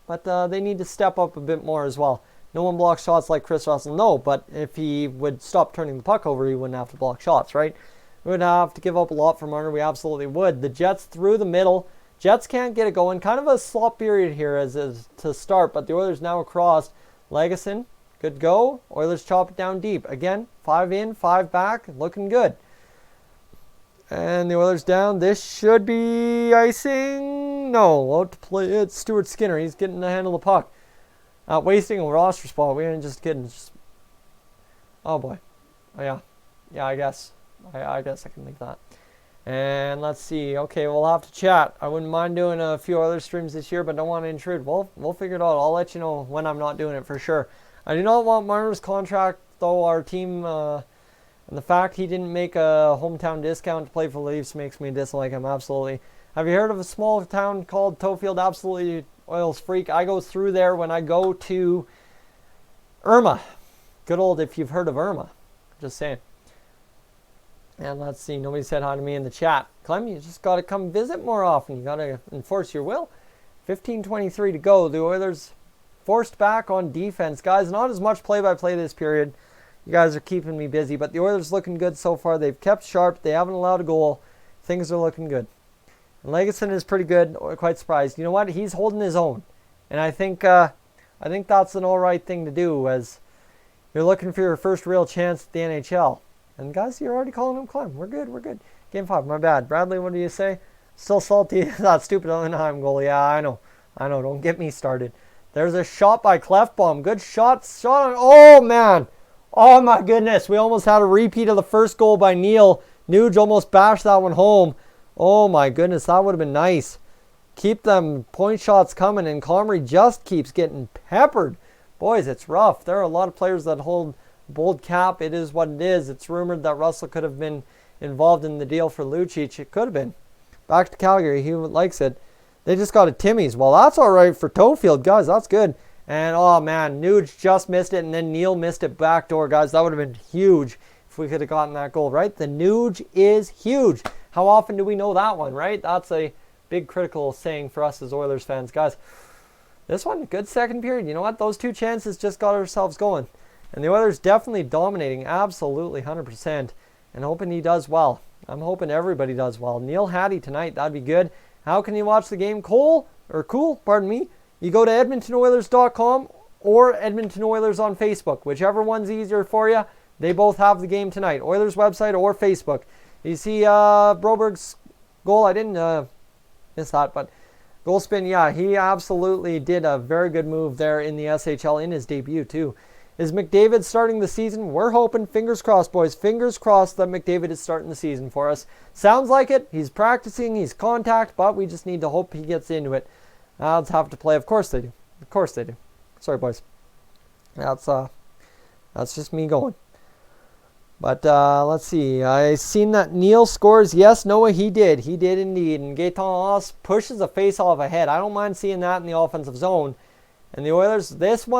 But they need to step up a bit more as well. No one blocks shots like Chris Russell. No, but if he would stop turning the puck over, he wouldn't have to block shots, right? We would have to give up a lot for Marner. We absolutely would. The Jets through the middle. Jets can't get it going. Kind of a slop period here as to start, but the Oilers now across. Legason, good go. Oilers chop it down deep. Again, 5 in, 5 back, looking good. And the Oilers down. This should be icing. No, out to play. It's Stuart Skinner. He's getting the handle of the puck. Wasting a roster spot. We ain't just kidding. Oh boy. Oh, yeah. Yeah, I guess. I guess I can make that. And let's see. Okay, we'll have to chat. I wouldn't mind doing a few other streams this year, but don't want to intrude. We'll figure it out. I'll let you know when I'm not doing it for sure. I do not want Marner's contract, though. Our team, and the fact he didn't make a hometown discount to play for the Leafs makes me dislike him, absolutely. Have you heard of a small town called Tofield? Absolutely, Oils freak. I go through there when I go to Irma. Good old, if you've heard of Irma. Just saying. And let's see, nobody said hi to me in the chat. Clem, you just got to come visit more often. You got to enforce your will. 15:23 to go. The Oilers forced back on defense. Guys, not as much play-by-play this period. You guys are keeping me busy, but the Oilers looking good so far. They've kept sharp. They haven't allowed a goal. Things are looking good. And Legason is pretty good. Quite surprised. You know what? He's holding his own. And I think that's an all right thing to do as you're looking for your first real chance at the NHL. And guys, you're already calling him Clem. We're good. Game 5, my bad. Bradley, what do you say? Still salty. That stupid Anaheim goal. Yeah, I know. Don't get me started. There's a shot by Clefbaum. Good shot. Oh, man. Oh, my goodness. We almost had a repeat of the first goal by Neil. Nuge almost bashed that one home. Oh, my goodness. That would have been nice. Keep them point shots coming, and Comrie just keeps getting peppered. Boys, it's rough. There are a lot of players that hold bold cap. It is what it is. It's rumored that Russell could have been involved in the deal for Lucic. It could have been. Back to Calgary. He likes it. They just got a Timmy's. Well, that's all right for Tofield, guys. That's good. And, oh, man, Nuge just missed it, and then Neil missed it backdoor, guys. That would have been huge if we could have gotten that goal, right? The Nuge is huge. How often do we know that one, right? That's a big critical saying for us as Oilers fans. Guys, this one, good second period. You know what? Those 2 chances just got ourselves going. And the Oilers definitely dominating, absolutely 100%, and hoping he does well. I'm hoping everybody does well. Neil Hattie tonight, that'd be good. How can you watch the game? Cool. You go to EdmontonOilers.com or Edmonton Oilers on Facebook. Whichever one's easier for you. They both have the game tonight. Oilers website or Facebook. You see Broberg's goal. I didn't miss that, but goal spin, yeah, he absolutely did a very good move there in the SHL in his debut too. Is McDavid starting the season? We're hoping. Fingers crossed, boys. Fingers crossed that McDavid is starting the season for us. Sounds like it. He's practicing. He's contact, but we just need to hope he gets into it. Odds have to play. Of course they do. Sorry, boys. That's just me going. But let's see. I seen that Neil scores. Yes, Noah, he did. He did indeed. And Gaetan Haas pushes a face-off ahead. I don't mind seeing that in the offensive zone. And the Oilers, this is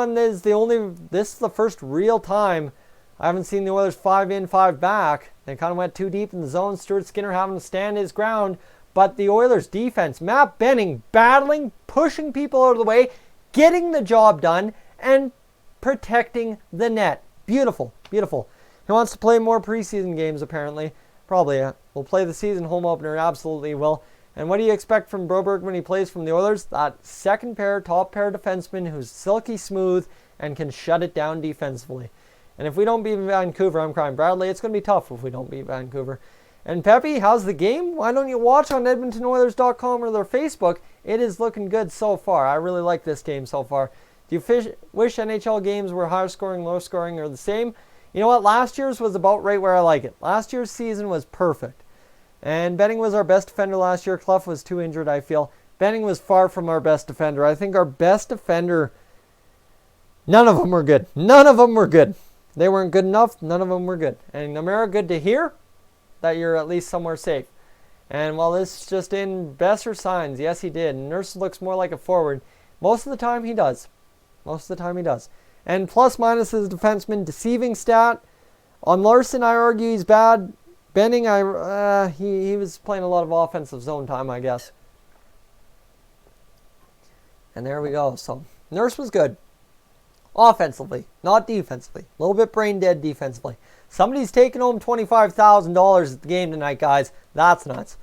the first real time I haven't seen the Oilers 5 in, 5 back. They kind of went too deep in the zone. Stuart Skinner having to stand his ground. But the Oilers defense, Matt Benning battling, pushing people out of the way, getting the job done, and protecting the net. Beautiful. He wants to play more preseason games apparently. Probably. Will play the season home opener. Absolutely will. And what do you expect from Broberg when he plays from the Oilers? That second pair, top pair defenseman who's silky smooth and can shut it down defensively. And if we don't beat Vancouver, I'm crying. Bradley, it's going to be tough if we don't beat Vancouver. And Pepe, how's the game? Why don't you watch on EdmontonOilers.com or their Facebook? It is looking good so far. I really like this game so far. Do you wish NHL games were higher scoring, low scoring, or the same? You know what? Last year's was about right where I like it. Last year's season was perfect. And Benning was our best defender last year. Clough was too injured, I feel. Benning was far from our best defender. I think our best defender, none of them were good. They weren't good enough. None of them were good. And Namara, good to hear that you're at least somewhere safe. And while this is just in Besser signs, yes, he did. Nurse looks more like a forward. Most of the time he does. And plus minus his defenseman deceiving stat. On Larson, I argue he's bad. Benning, he was playing a lot of offensive zone time, I guess. And there we go. So Nurse was good. Offensively, not defensively. A little bit brain dead defensively. Somebody's taking home $25,000 at the game tonight, guys. That's nuts.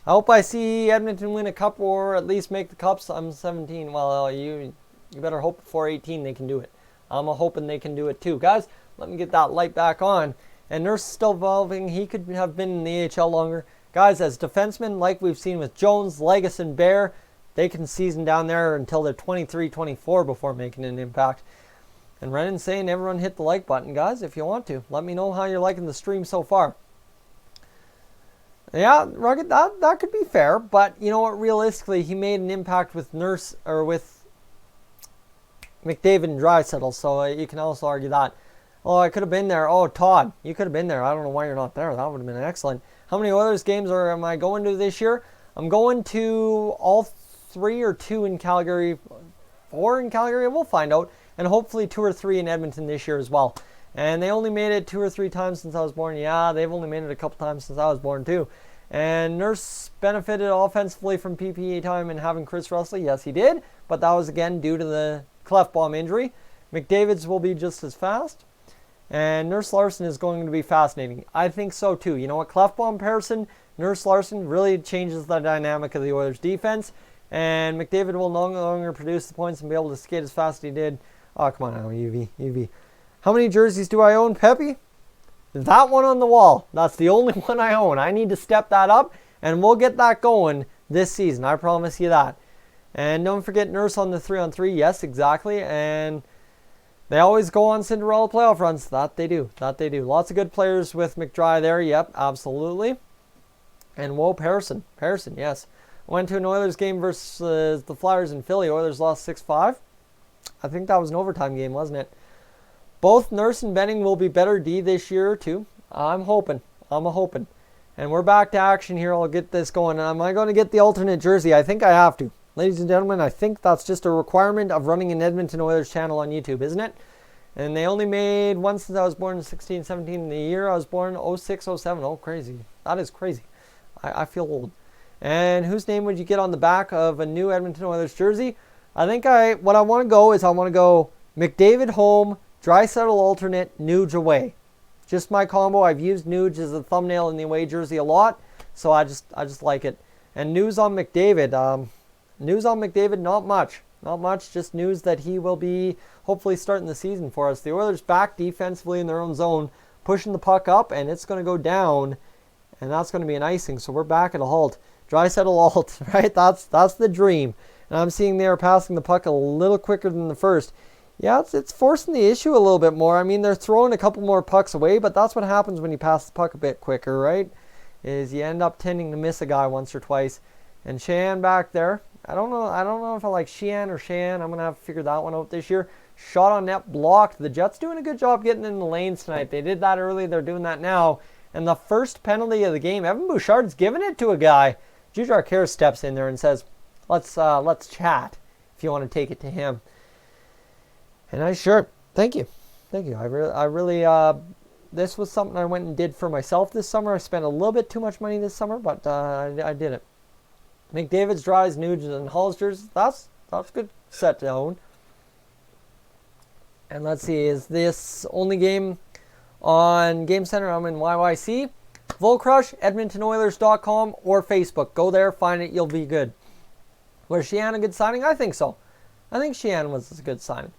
I hope I see Edmonton win a cup or at least make the cups. I'm 17. Well, you better hope before 18 they can do it. I'm hoping they can do it too. Guys, let me get that light back on. And Nurse is still evolving. He could have been in the AHL longer. Guys, as defensemen, like we've seen with Jones, Legas, and Bear, they can season down there until they're 23, 24 before making an impact. And Rennan's saying everyone hit the like button, guys, if you want to. Let me know how you're liking the stream so far. Yeah, Rugged, that could be fair, but you know what? Realistically, he made an impact with Nurse or with McDavid and Draisaitl, so you can also argue that. Oh, I could have been there. Oh, Todd, you could have been there. I don't know why you're not there. That would have been excellent. How many Oilers games am I going to this year? I'm going to all 3 or 2 in Calgary, 4 in Calgary. We'll find out, and hopefully 2 or 3 in Edmonton this year as well. And they only made it 2 or 3 times since I was born. Yeah, they've only made it a couple times since I was born too. And Nurse benefited offensively from PPE time and having Chris Russell. Yes, he did, but that was again due to the cleft bomb injury. McDavid's will be just as fast. And Nurse Larson is going to be fascinating. I think so too. You know what? Cleft bomb person, Nurse Larson really changes the dynamic of the Oilers defense. And McDavid will no longer produce the points and be able to skate as fast as he did. Oh, come on now, UV. How many jerseys do I own, Peppy? That one on the wall. That's the only one I own. I need to step that up, and we'll get that going this season. I promise you that. And don't forget Nurse on the 3-on-3. Yes, exactly. And they always go on Cinderella playoff runs. That they do. Lots of good players with McDry there. Yep, absolutely. And whoa, Pearson, yes. Went to an Oilers game versus the Flyers in Philly. Oilers lost 6-5. I think that was an overtime game, wasn't it? Both Nurse and Benning will be better D this year too. I'm hoping. And we're back to action here. I'll get this going. Am I going to get the alternate jersey? I think I have to. Ladies and gentlemen, I think that's just a requirement of running an Edmonton Oilers channel on YouTube, isn't it? And they only made one since I was born in 16, 17. In the year I was born, 06, 07. Oh, crazy. That is crazy. I feel old. And whose name would you get on the back of a new Edmonton Oilers jersey? I think what I want to go is I want to go McDavid home, Draisaitl alternate, Nuge away. Just my combo. I've used Nuge as a thumbnail in the away jersey a lot, so I just like it. And news on McDavid. Not much. Just news that he will be hopefully starting the season for us. The Oilers back defensively in their own zone, pushing the puck up, and it's going to go down, and that's going to be an icing. So we're back at a halt. Draisaitl alt, right? That's the dream. And I'm seeing they are passing the puck a little quicker than the first. Yeah, it's forcing the issue a little bit more. I mean, they're throwing a couple more pucks away, but that's what happens when you pass the puck a bit quicker, right? Is you end up tending to miss a guy once or twice. And Sheehan back there. I don't know if I like Sheehan or Sheehan. I'm going to have to figure that one out this year. Shot on net blocked. The Jets doing a good job getting in the lanes tonight. They did that early. They're doing that now. And the first penalty of the game, Evan Bouchard's giving it to a guy. Juju Arcaro steps in there and says, let's chat if you want to take it to him. And thank you. I really, this was something I went and did for myself this summer. I spent a little bit too much money this summer, but I did it. McDavid's, Dries, Nugent, and Hollister's. That's good set to own. And let's see, is this only game on Game Center? I'm in YYC. Volcrush, EdmontonOilers.com, or Facebook. Go there, find it, you'll be good. Was Sheehan a good signing? I think so. I think Sheehan was a good signing.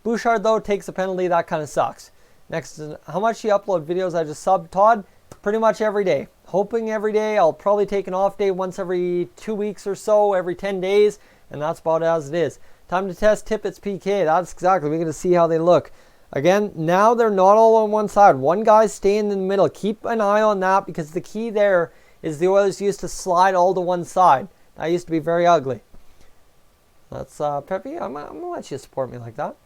Bouchard, though, takes a penalty. That kind of sucks. Next is how much you upload videos. I just subbed Todd pretty much every day. Hoping every day. I'll probably take an off day once every 2 weeks or so, every 10 days, and that's about as it is. Time to test Tippett's PK. That's exactly. We're going to see how they look. Again, now they're not all on one side. One guy's staying in the middle. Keep an eye on that because the key there is the Oilers used to slide all to one side. That used to be very ugly. That's Peppy. I'm going to let you support me like that.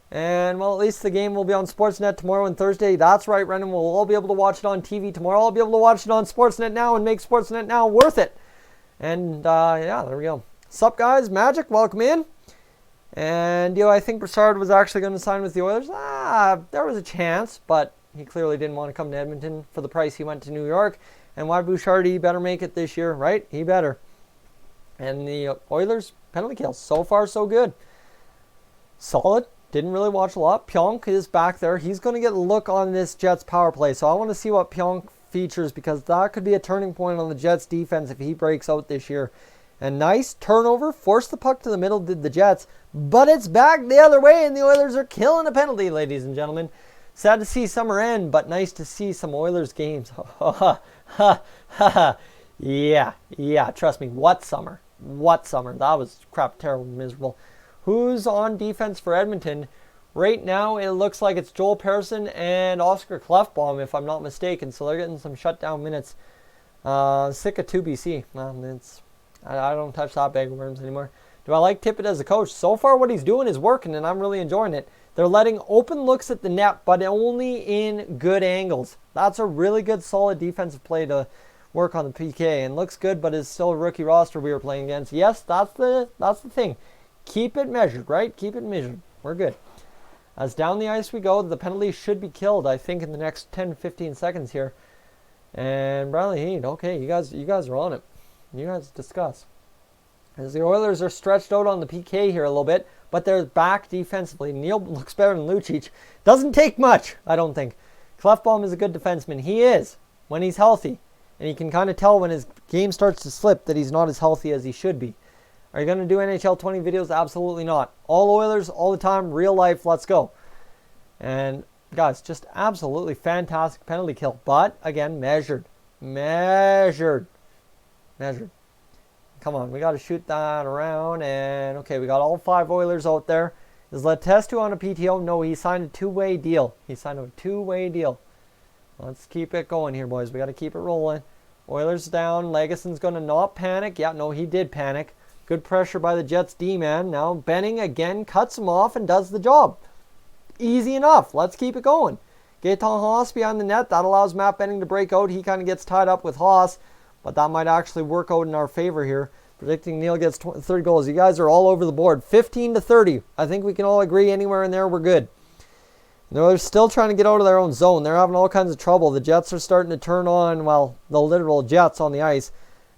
And, well, at least the game will be on Sportsnet tomorrow and Thursday. That's right, Brendan. We'll all be able to watch it on TV tomorrow. I'll be able to watch it on Sportsnet now and make Sportsnet now worth it. And, yeah, there we go. Sup, guys? Magic, welcome in. And, I think Broussard was actually going to sign with the Oilers. There was a chance, but he clearly didn't want to come to Edmonton for the price he went to New York. And why Bouchard? He better make it this year, right? He better. And the Oilers penalty kills. So far, so good. Solid. Didn't really watch a lot. Pionk is back there. He's going to get a look on this Jets power play. So I want to see what Pionk features because that could be a turning point on the Jets defense if he breaks out this year. And nice turnover, forced the puck to the middle, did the Jets, but it's back the other way and the Oilers are killing a penalty, ladies and gentlemen. Sad to see summer end, but nice to see some Oilers games. Yeah, trust me, what summer? That was crap, terrible, miserable. Who's on defense for Edmonton? Right now, it looks like it's Joel Persson and Oscar Klefbom, if I'm not mistaken. So they're getting some shutdown minutes. Sick of 2BC. Well, I don't touch that bag of worms anymore. Do I like Tippett as a coach? So far, what he's doing is working, and I'm really enjoying it. They're letting open looks at the net, but only in good angles. That's a really good, solid defensive play to work on the PK, and looks good, but it's still a rookie roster we were playing against. Yes, that's the thing. Keep it measured, right? Keep it measured. We're good. As down the ice we go, the penalty should be killed, I think, in the next 10-15 seconds here. And Bradley Heat, okay, you guys are on it. You guys discuss. As the Oilers are stretched out on the PK here a little bit, but they're back defensively. Neal looks better than Lucic. Doesn't take much, I don't think. Klefbom is a good defenseman. He is, when he's healthy. And you can kind of tell when his game starts to slip that he's not as healthy as he should be. Are you going to do NHL 20 videos? Absolutely not. All Oilers, all the time, real life, let's go. And guys, just absolutely fantastic penalty kill. But, again, measured. Come on, we got to shoot that around. And, okay, we got all 5 Oilers out there. Is Letestu on a PTO? No, he signed a two-way deal. Let's keep it going here, boys. We got to keep it rolling. Oilers down. Leguson's going to not panic. Yeah, no, he did panic. Good pressure by the Jets D-man. Now Benning again cuts him off and does the job. Easy enough. Let's keep it going. Gaetan Haas behind the net. That allows Matt Benning to break out. He kind of gets tied up with Haas, but that might actually work out in our favor here. Predicting Neal gets 30 goals. You guys are all over the board. 15-30. I think we can all agree anywhere in there we're good. They're still trying to get out of their own zone. They're having all kinds of trouble. The Jets are starting to turn on, well, the literal Jets on the ice.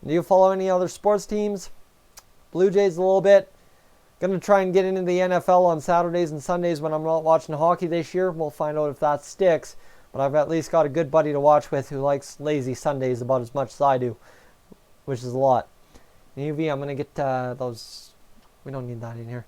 Do you follow any other sports teams? Blue Jays a little bit. Going to try and get into the NFL on Saturdays and Sundays when I'm not watching hockey this year. We'll find out if that sticks. But I've at least got a good buddy to watch with who likes lazy Sundays about as much as I do, which is a lot. UV, I'm going to get those. We don't need that in here.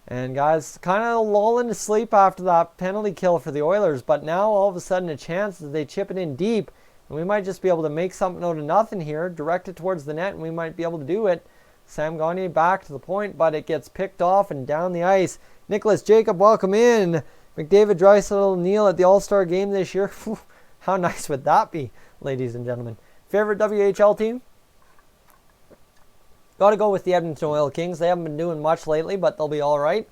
And guys, kind of lulling to sleep after that penalty kill for the Oilers. But now all of a sudden a chance that they chip it in deep. And we might just be able to make something out of nothing here. Direct it towards the net and we might be able to do it. Sam Gagner back to the point, but it gets picked off and down the ice. Nicholas Jacob, welcome in. McDavid, Draisaitl, Neal at the All-Star game this year. How nice would that be, ladies and gentlemen? Favorite WHL team? Got to go with the Edmonton Oil Kings. They haven't been doing much lately, but they'll be all right.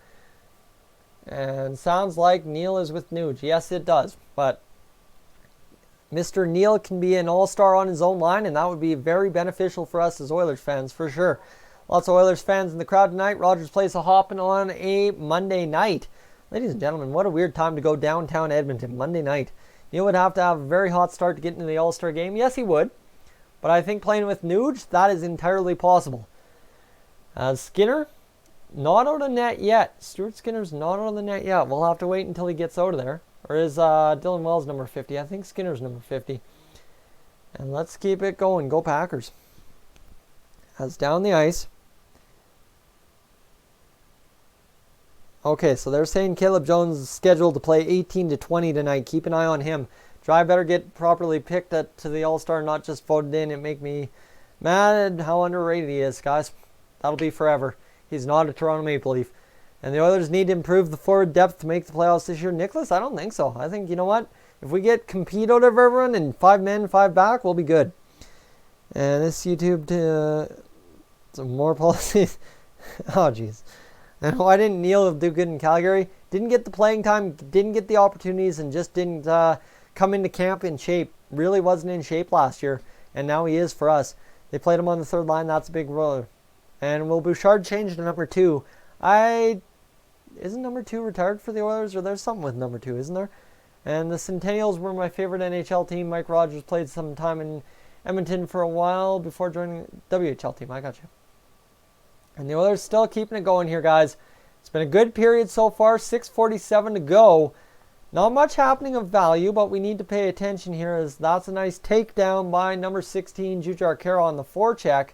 And sounds like Neal is with Nuge. Yes, it does. But Mr. Neal can be an all-star on his own line, and that would be very beneficial for us as Oilers fans, for sure. Lots of Oilers fans in the crowd tonight. Rogers Place a hopping on a Monday night. Ladies and gentlemen, what a weird time to go downtown Edmonton, Monday night. Neal would have to have a very hot start to get into the All-Star game. Yes, he would. But I think playing with Nuge, that is entirely possible. Skinner, not out of net yet. Stuart Skinner's not out of the net yet. We'll have to wait until he gets out of there. Or is Dylan Wells number 50? I think Skinner's number 50. And let's keep it going. Go Packers. As down the ice. Okay, so they're saying Caleb Jones is scheduled to play 18-20 tonight. Keep an eye on him. Dry better get properly picked to the All-Star, not just voted in. It make me mad how underrated he is, guys. That'll be forever. He's not a Toronto Maple Leaf. And the Oilers need to improve the forward depth to make the playoffs this year. Nicholas, I don't think so. I think, you know what? If we get compete out of everyone and 5 men, 5 back, we'll be good. And this YouTube some more policies. Oh, jeez. And why didn't Neal do good in Calgary? Didn't get the playing time, didn't get the opportunities, and just didn't come into camp in shape. Really wasn't in shape last year, and now he is for us. They played him on the third line. That's a big roller. And will Bouchard change to number 2? Isn't number 2 retired for the Oilers? Or there's something with number 2, isn't there? And the Centennials were my favorite NHL team. Mike Rogers played some time in Edmonton for a while before joining WHL team. I got you. And the Oilers still keeping it going here, guys. It's been a good period so far. 6:47 to go. Not much happening of value, but we need to pay attention here as that's a nice takedown by number 16, Jujhar Khaira on the forecheck.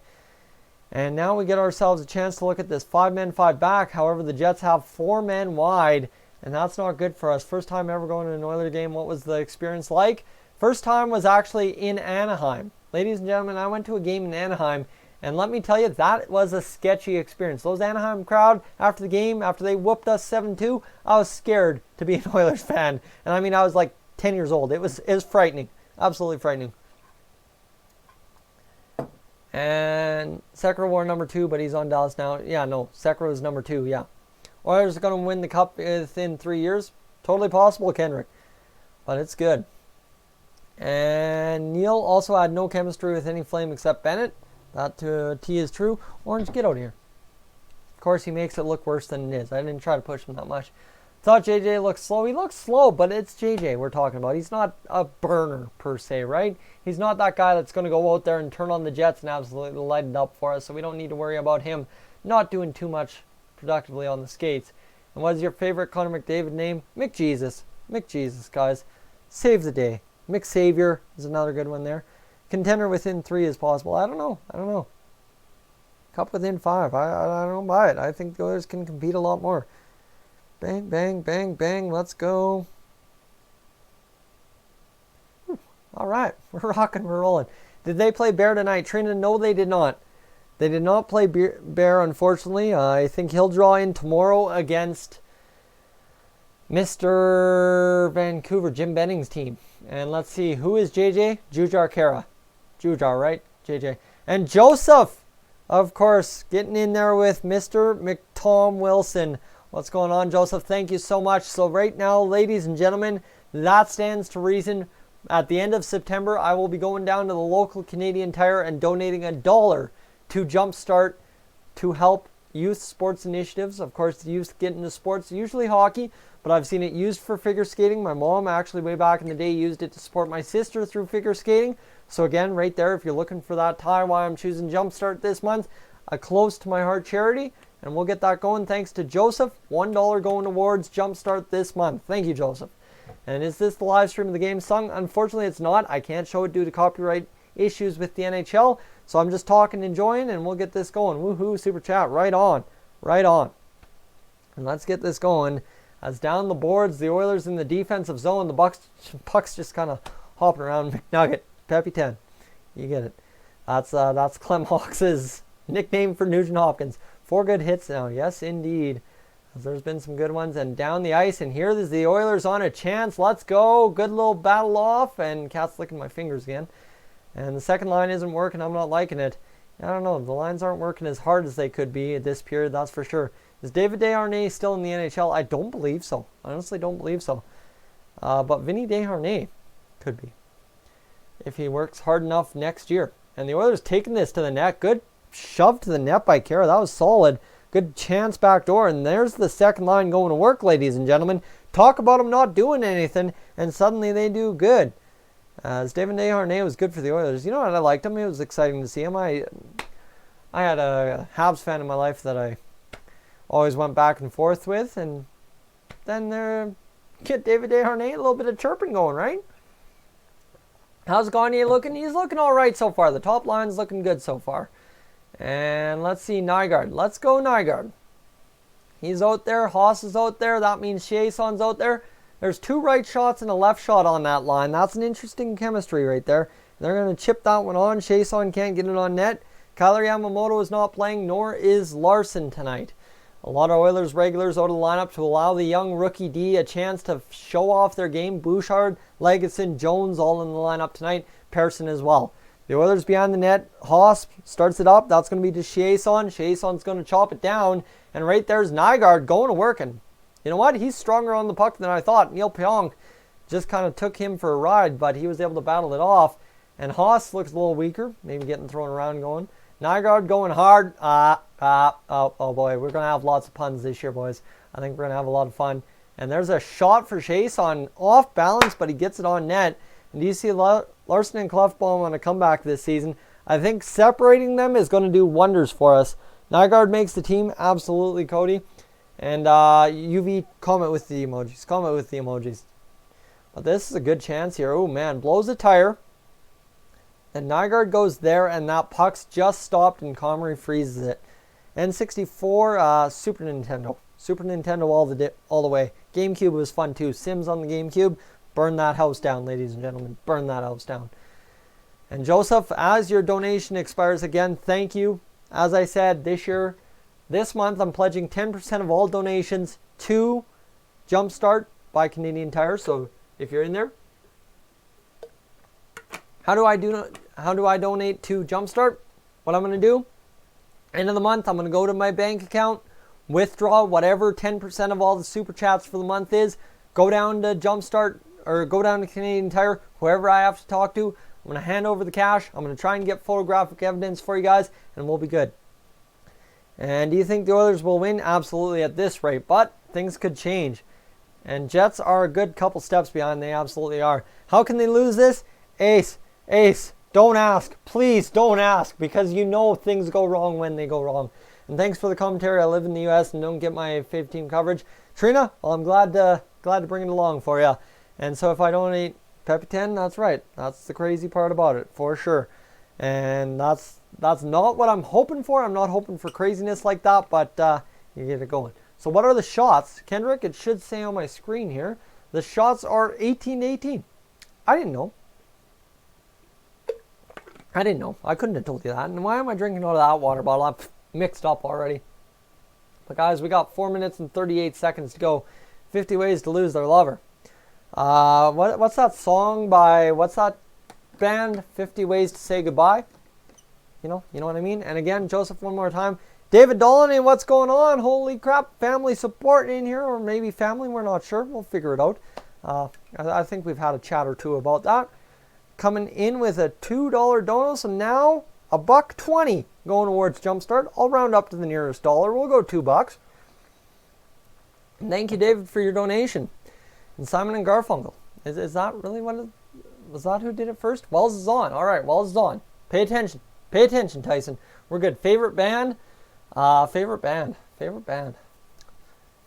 And now we get ourselves a chance to look at this 5-men, 5-back. However, the Jets have 4 men wide, and that's not good for us. First time ever going to an Oilers game. What was the experience like? First time was actually in Anaheim. Ladies and gentlemen, I went to a game in Anaheim, and let me tell you, that was a sketchy experience. Those Anaheim crowd, after the game, after they whooped us 7-2, I was scared to be an Oilers fan. And I mean, I was like 10 years old. It was frightening. Absolutely frightening. And Sekera wore number 2, but he's on Dallas now. Yeah, no, Sekera is number 2, yeah. Oilers are going to win the Cup within 3 years. Totally possible, Kendrick. But it's good. And Neil also had no chemistry with any Flame except Bennett. That to a T is true. Orange, get out of here. Of course, he makes it look worse than it is. I didn't try to push him that much. Thought JJ looked slow. He looks slow, but it's JJ we're talking about. He's not a burner, per se, right? He's not that guy that's going to go out there and turn on the Jets and absolutely light it up for us, so we don't need to worry about him not doing too much productively on the skates. And what is your favorite Connor McDavid name? McJesus. McJesus, guys. Save the day. McSavior is another good one there. Contender within 3 is possible. I don't know. Cup within 5. I don't buy it. I think the Oilers can compete a lot more. Bang, bang, bang, bang. Let's go. All right. We're rocking. We're rolling. Did they play Bear tonight? Trina, no, they did not. They did not play Bear, unfortunately. I think he'll draw in tomorrow against Mr. Vancouver, Jim Benning's team. And let's see, who is JJ? Jujhar Khaira. Jujhar, right? JJ. And Joseph, of course, getting in there with Mr. McTom Wilson. What's going on, Joseph? Thank you so much. So right now, ladies and gentlemen, that stands to reason. At the end of September, I will be going down to the local Canadian Tire and donating $1 to Jumpstart to help youth sports initiatives. Of course, the youth get into sports, usually hockey, but I've seen it used for figure skating. My mom actually way back in the day used it to support my sister through figure skating. So again, right there, if you're looking for that tie, why I'm choosing Jumpstart this month, a close to my heart charity, and we'll get that going thanks to Joseph. $1 going towards Jumpstart this month. Thank you, Joseph. And is this the live stream of the game sung? Unfortunately, it's not. I can't show it due to copyright issues with the NHL. So I'm just talking, enjoying, and we'll get this going. Woohoo, super chat. Right on. Right on. And let's get this going. As down the boards, the Oilers in the defensive zone. The puck's just kind of hopping around. McNugget. Peppy 10. You get it. That's Clem Hawks' nickname for Nugent Hopkins. 4 good hits now. Yes, indeed. There's been some good ones. And down the ice. And here is the Oilers on a chance. Let's go. Good little battle off. And Cat's licking my fingers again. And the second line isn't working. I'm not liking it. I don't know. The lines aren't working as hard as they could be at this period. That's for sure. Is David Desharnais still in the NHL? I don't believe so. I honestly don't believe so. But Vinny Desharnais could be, if he works hard enough next year. And the Oilers taking this to the net. Good shove to the net by Khaira. That was solid. Good chance back door. And there's the second line going to work, ladies and gentlemen. Talk about them not doing anything, and suddenly they do good. As David Desharnais was good for the Oilers. You know what? I liked him. It was exciting to see him. I had a Habs fan in my life that I always went back and forth with. And then get David Desharnais, a little bit of chirping going, right? How's Gagne looking? He's looking all right so far. The top line's looking good so far. And let's see, Nygaard. Let's go, Nygaard. He's out there. Haas is out there. That means Chiasson's out there. There's 2 right shots and a left shot on that line. That's an interesting chemistry right there. They're going to chip that one on. Chiasson can't get it on net. Kyler Yamamoto is not playing, nor is Larson tonight. A lot of Oilers regulars out of the lineup to allow the young rookie D a chance to show off their game. Bouchard, Legason, Jones all in the lineup tonight. Pearson as well. The Oilers behind the net. Haas starts it up. That's going to be to Chiasson. Chiasson's going to chop it down. And right there's Nygaard going to work. And you know what? He's stronger on the puck than I thought. Neil Pionk just kind of took him for a ride, but he was able to battle it off. And Haas looks a little weaker. Maybe getting thrown around going. Nygaard going hard. Oh boy. We're going to have lots of puns this year, boys. I think we're going to have a lot of fun. And there's a shot for Chiasson off balance, but he gets it on net. And do you see Larson and Klefbom on a comeback this season? I think separating them is going to do wonders for us. Nygaard makes the team. Absolutely, Cody. And UV, comment with the emojis. Comment with the emojis. But this is a good chance here. Oh, man. Blows a tire. And Nygaard goes there, and that puck's just stopped, and Comrie freezes it. N64, Super Nintendo. Super Nintendo all the way. GameCube was fun too. Sims on the GameCube. Burn that house down, ladies and gentlemen. Burn that house down. And Joseph, as your donation expires again, thank you. As I said, this month, I'm pledging 10% of all donations to Jumpstart by Canadian Tire. So if you're in there, how do I donate to Jumpstart? What I'm going to do, end of the month, I'm going to go to my bank account, withdraw whatever 10% of all the super chats for the month is, go down to Jumpstart or go down to Canadian Tire, whoever I have to talk to, I'm going to hand over the cash. I'm going to try and get photographic evidence for you guys, and we'll be good. And do you think the Oilers will win? Absolutely at this rate, but things could change. And Jets are a good couple steps behind. They absolutely are. How can they lose this? Ace, don't ask. Please don't ask, because you know things go wrong when they go wrong. And thanks for the commentary. I live in the U.S. and don't get my fave team coverage. Trina, well, I'm glad to bring it along for you. And so if I donate Pepe 10, that's right. That's the crazy part about it, for sure. And that's not what I'm hoping for. I'm not hoping for craziness like that, but you get it going. So what are the shots? Kendrick, it should say on my screen here. The shots are 18-18. I didn't know. I couldn't have told you that. And why am I drinking out of that water bottle? I'm mixed up already. But guys, we got 4 minutes and 38 seconds to go. 50 ways to lose their lover. What's that song by, what's that band? 50 Ways to Say Goodbye. You know what I mean? And again, Joseph, one more time. David Dolynny, what's going on? Holy crap, family support in here, or maybe family, we're not sure. We'll figure it out. I think we've had a chat or two about that. Coming in with a $2 dono, so now $1.20 going towards Jumpstart. I'll round up to the nearest dollar. We'll go $2. And thank you, David, for your donation. And Simon and Garfunkel. Is that really was that who did it first? Wells is on. All right, Wells is on. Pay attention. Pay attention, Tyson. We're good. Favorite band? Favorite band.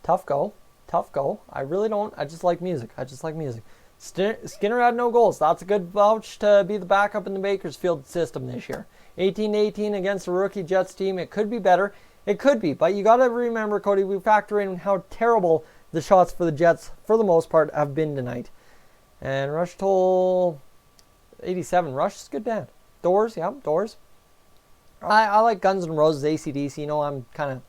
Tough go. I really don't. I just like music. Skinner had no goals. That's a good vouch to be the backup in the Bakersfield system this year. 18-18 against a rookie Jets team. It could be better. It could be. But you got to remember, Cody, we factor in how terrible the shots for the Jets, for the most part, have been tonight. And Rush Toll 87. Rush is a good band. Doors. I like Guns N' Roses, AC/DC. You know, I'm kind of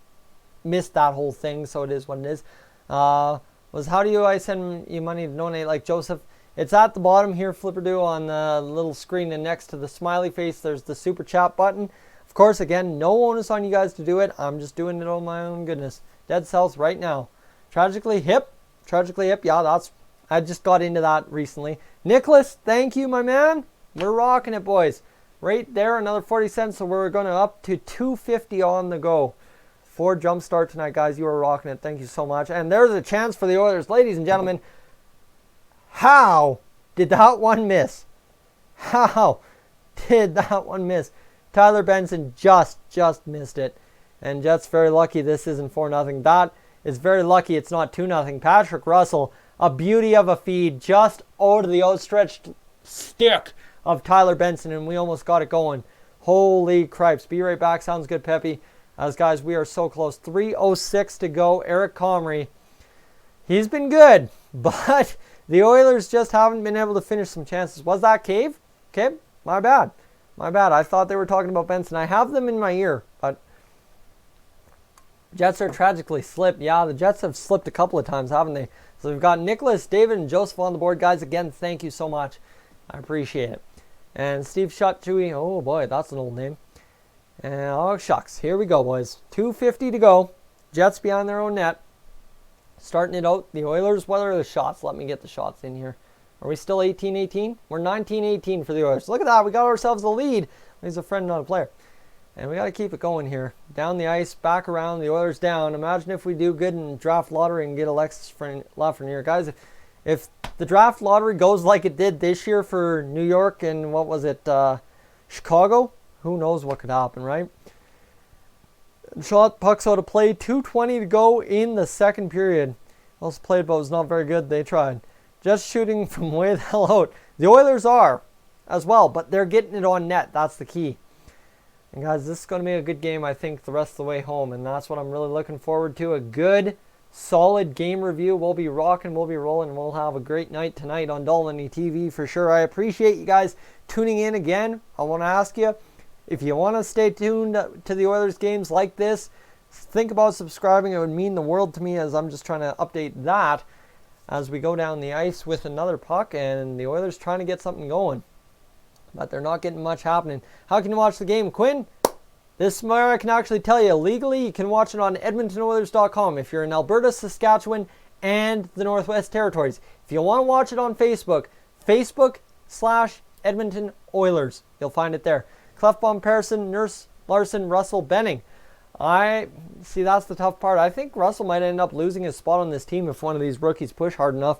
missed that whole thing, so it is what it is. How do I send you money to donate like Joseph? It's at the bottom here, Flipperdo, on the little screen, and next to the smiley face, there's the super chat button. Of course, again, no onus on you guys to do it. I'm just doing it on my own goodness. Dead Cells right now. Tragically hip. Yeah, I just got into that recently. Nicholas, thank you, my man. We're rocking it, boys. Right there, another 40 cents, so we're going to up to $2.50 on the go for Jumpstart tonight, guys. You are rocking it. Thank you so much. And there's a chance for the Oilers. Ladies and gentlemen, how did that one miss? How did that one miss? Tyler Benson just missed it. And Jets very lucky this isn't 4-0. That is very lucky it's not 2-0. Patrick Russell, a beauty of a feed, just out of the outstretched stick of Tyler Benson, and we almost got it going. Holy cripes. Be right back. Sounds good, Peppy. As guys, we are so close. 3:06 to go. Eric Comrie, he's been good, but the Oilers just haven't been able to finish some chances. Was that Cave? Okay, my bad. I thought they were talking about Benson. I have them in my ear, but Jets are tragically slipped. Yeah, the Jets have slipped a couple of times, haven't they? So we've got Nicholas, David, and Joseph on the board. Guys, again, thank you so much. I appreciate it. And Steve Shut-Chewy, oh boy, that's an old name. And oh shucks, here we go, boys. 2:50 to go. Jets behind their own net. Starting it out. The Oilers, what are the shots? Let me get the shots in here. Are we still 18-18? We're 19-18 for the Oilers. Look at that. We got ourselves a lead. He's a friend, not a player. And we got to keep it going here. Down the ice, back around. The Oilers down. Imagine if we do good in draft lottery and get Alexis Lafreniere. Guys, if the draft lottery goes like it did this year for New York and what was it, Chicago, who knows what could happen, right? Shot, pucks out of play, 2:20 to go in the second period. Also played, but was not very good. They tried. just shooting from way the hell out. The Oilers are as well, but they're getting it on net. That's the key. And guys, this is going to be a good game, I think, the rest of the way home. And that's what I'm really looking forward to. A good, solid game review. We'll be rocking, we'll be rolling, and we'll have a great night tonight on Dolynny TV for sure. I appreciate you guys tuning in again. I want to ask you, if you want to stay tuned to the Oilers games like this, think about subscribing. It would mean the world to me, as I'm just trying to update that as we go down the ice with another puck, and the Oilers trying to get something going. But they're not getting much happening. How can you watch the game, Quinn? This is where I can actually tell you. Legally, you can watch it on EdmontonOilers.com if you're in Alberta, Saskatchewan, and the Northwest Territories. If you want to watch it on Facebook, Facebook/Edmonton Oilers. You'll find it there. Clefbaum, Persson, Nurse, Larson, Russell, Benning. I see, that's the tough part. I think Russell might end up losing his spot on this team if one of these rookies push hard enough.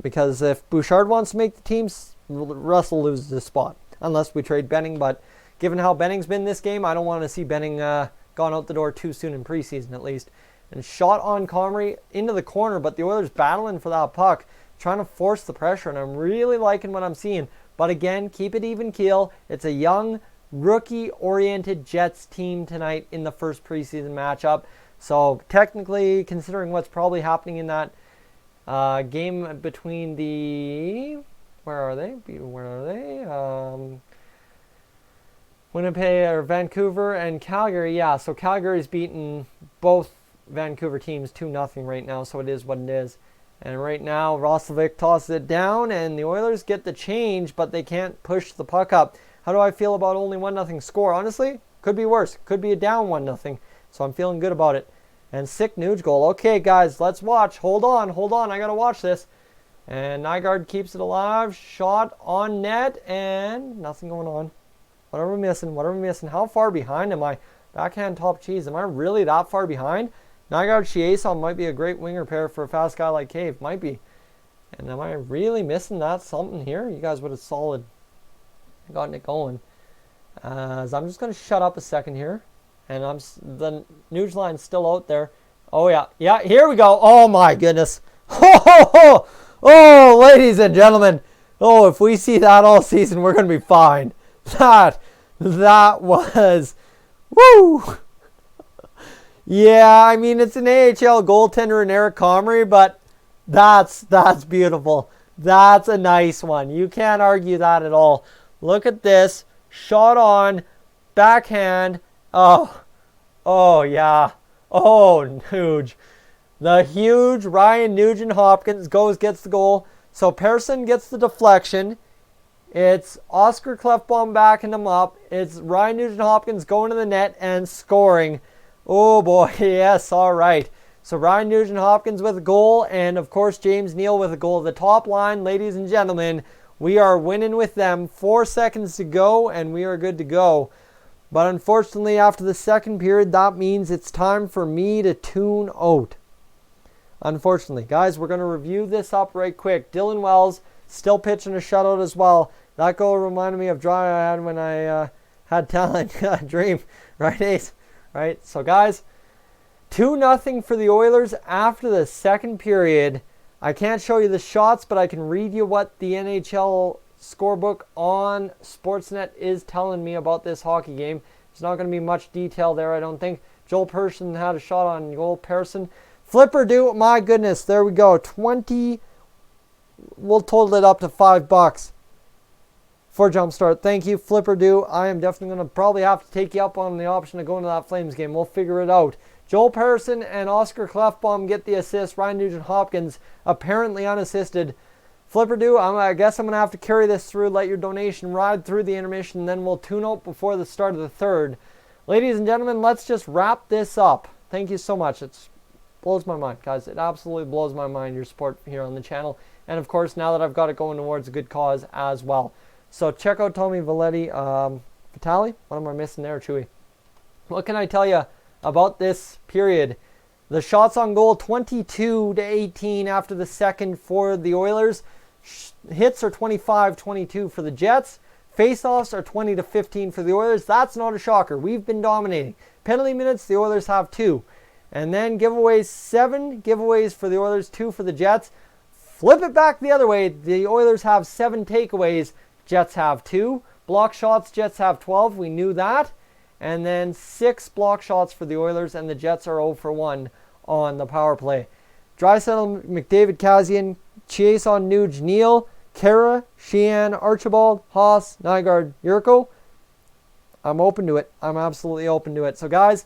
Because if Bouchard wants to make the teams, Russell loses his spot. Unless we trade Benning, but given how Benning's been this game, I don't want to see Benning gone out the door too soon in preseason at least. And shot on Comrie into the corner, but the Oilers battling for that puck, trying to force the pressure, and I'm really liking what I'm seeing. But again, keep it even keel. It's a young, rookie-oriented Jets team tonight in the first preseason matchup. So technically, considering what's probably happening in that game between the... Where are they? Winnipeg or Vancouver and Calgary. Yeah, so Calgary's beaten both Vancouver teams 2-0 right now, so it is what it is. And right now, Roslovic tosses it down, and the Oilers get the change, but they can't push the puck up. How do I feel about only 1-0 score? Honestly, could be worse. Could be a down 1-0, so I'm feeling good about it. And sick Nuge goal. Okay, guys, let's watch. Hold on. I got to watch this. And Nygaard keeps it alive. Shot on net, and nothing going on. What are we missing? How far behind am I? Backhand top cheese. Am I really that far behind? Nygaard Chiasson might be a great winger pair for a fast guy like Cave. Might be. And am I really missing that something here? You guys would have solid gotten it going. So I'm just going to shut up a second here. And the news line's still out there. Oh, yeah. Yeah, here we go. Oh, my goodness. Ho, ho, ho. Oh, ladies and gentlemen. Oh, if we see that all season, we're going to be fine. That was... Woo! Yeah, I mean, it's an AHL goaltender in Eric Comrie, but that's beautiful. That's a nice one. You can't argue that at all. Look at this. Shot on. Backhand. Oh, yeah. Oh, huge. The huge Ryan Nugent-Hopkins gets the goal. So Persson gets the deflection. It's Oscar Clefbaum backing him up. It's Ryan Nugent-Hopkins going to the net and scoring. Oh boy, yes, all right. So Ryan Nugent-Hopkins with a goal, and of course James Neal with a goal. The top line, ladies and gentlemen, we are winning with them. 4 seconds to go, and we are good to go. But unfortunately, after the second period, that means it's time for me to tune out. Unfortunately, guys, we're going to review this up right quick. Dylan Wells still pitching a shutout as well. That goal reminded me of dry I had when I had talent dream, right, Ace? Right. So, guys, 2-0 for the Oilers after the second period. I can't show you the shots, but I can read you what the NHL scorebook on Sportsnet is telling me about this hockey game. There's not going to be much detail there, I don't think. Joel Persson had a shot on goal. Persson. Flipper do, my goodness, there we go. 20, we'll total it up to $5 for Jumpstart. Thank you, Flipper do. I am definitely going to probably have to take you up on the option of going to that Flames game. We'll figure it out. Joel Persson and Oscar Clefbaum get the assist. Ryan Nugent-Hopkins apparently unassisted. Flipper do, I guess I'm going to have to carry this through, let your donation ride through the intermission, and then we'll tune out before the start of the third. Ladies and gentlemen, let's just wrap this up. Thank you so much. It blows my mind, guys. It absolutely blows my mind, your support here on the channel. And of course, now that I've got it going towards a good cause as well. So check out Tommy Valetti. Vitali? What am I missing there, Chewy? What can I tell you about this period? The shots on goal, 22-18 after the second for the Oilers. Hits are 25-22 for the Jets. Faceoffs are 20-15 for the Oilers. That's not a shocker. We've been dominating. Penalty minutes, the Oilers have 2. And then giveaways, 7 giveaways for the Oilers, 2 for the Jets. Flip it back the other way. The Oilers have 7 takeaways. Jets have 2. Block shots, Jets have 12. We knew that. And then 6 block shots for the Oilers, and the Jets are 0 for 1 on the power play. Draisaitl, McDavid, Kassian, Chase on Nuge, Neal, Kara, Sheehan, Archibald, Haas, Nygaard, Yurko. I'm open to it. I'm absolutely open to it. So guys,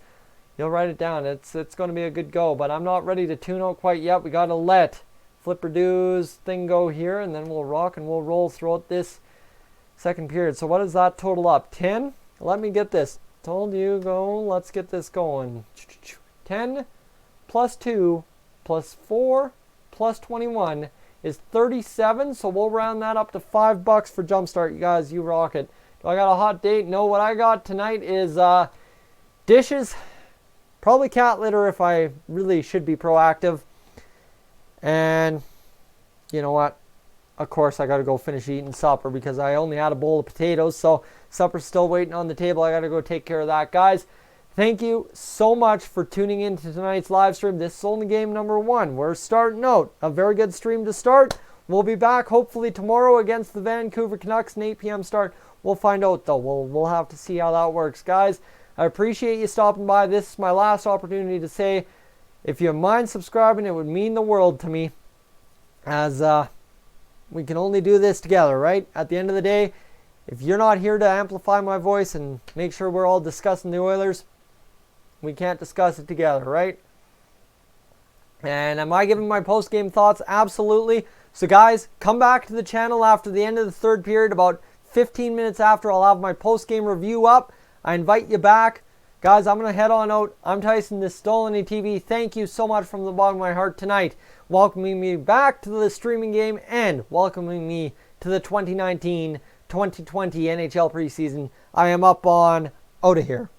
you'll write it down. It's going to be a good go, but I'm not ready to tune out quite yet. We got to let Flipper Do's thing go here, and then we'll rock and we'll roll throughout this second period. So what does that total up? 10? Let me get this. Told you go. Let's get this going. 10 plus 2 plus 4 plus 21 is 37. So we'll round that up to $5 for Jumpstart. You guys, you rock it. Do I got a hot date? No, what I got tonight is dishes. Probably cat litter if I really should be proactive. And you know what? Of course, I got to go finish eating supper because I only had a bowl of potatoes. So supper's still waiting on the table. I got to go take care of that. Guys, thank you so much for tuning in to tonight's live stream. This is only game number 1. We're starting out. A very good stream to start. We'll be back hopefully tomorrow against the Vancouver Canucks, an 8 p.m. start. We'll find out though. We'll have to see how that works. Guys, I appreciate you stopping by. This is my last opportunity to say, if you mind subscribing, it would mean the world to me, as we can only do this together, right? At the end of the day, if you're not here to amplify my voice and make sure we're all discussing the Oilers, we can't discuss it together, right? And am I giving my post-game thoughts? Absolutely. So guys, come back to the channel after the end of the third period. About 15 minutes after, I'll have my post-game review up. I invite you back. Guys, I'm going to head on out. I'm Tyson, this is Dolynny TV. Thank you so much from the bottom of my heart tonight, welcoming me back to the streaming game and welcoming me to the 2019-2020 NHL preseason. I am up on out of here.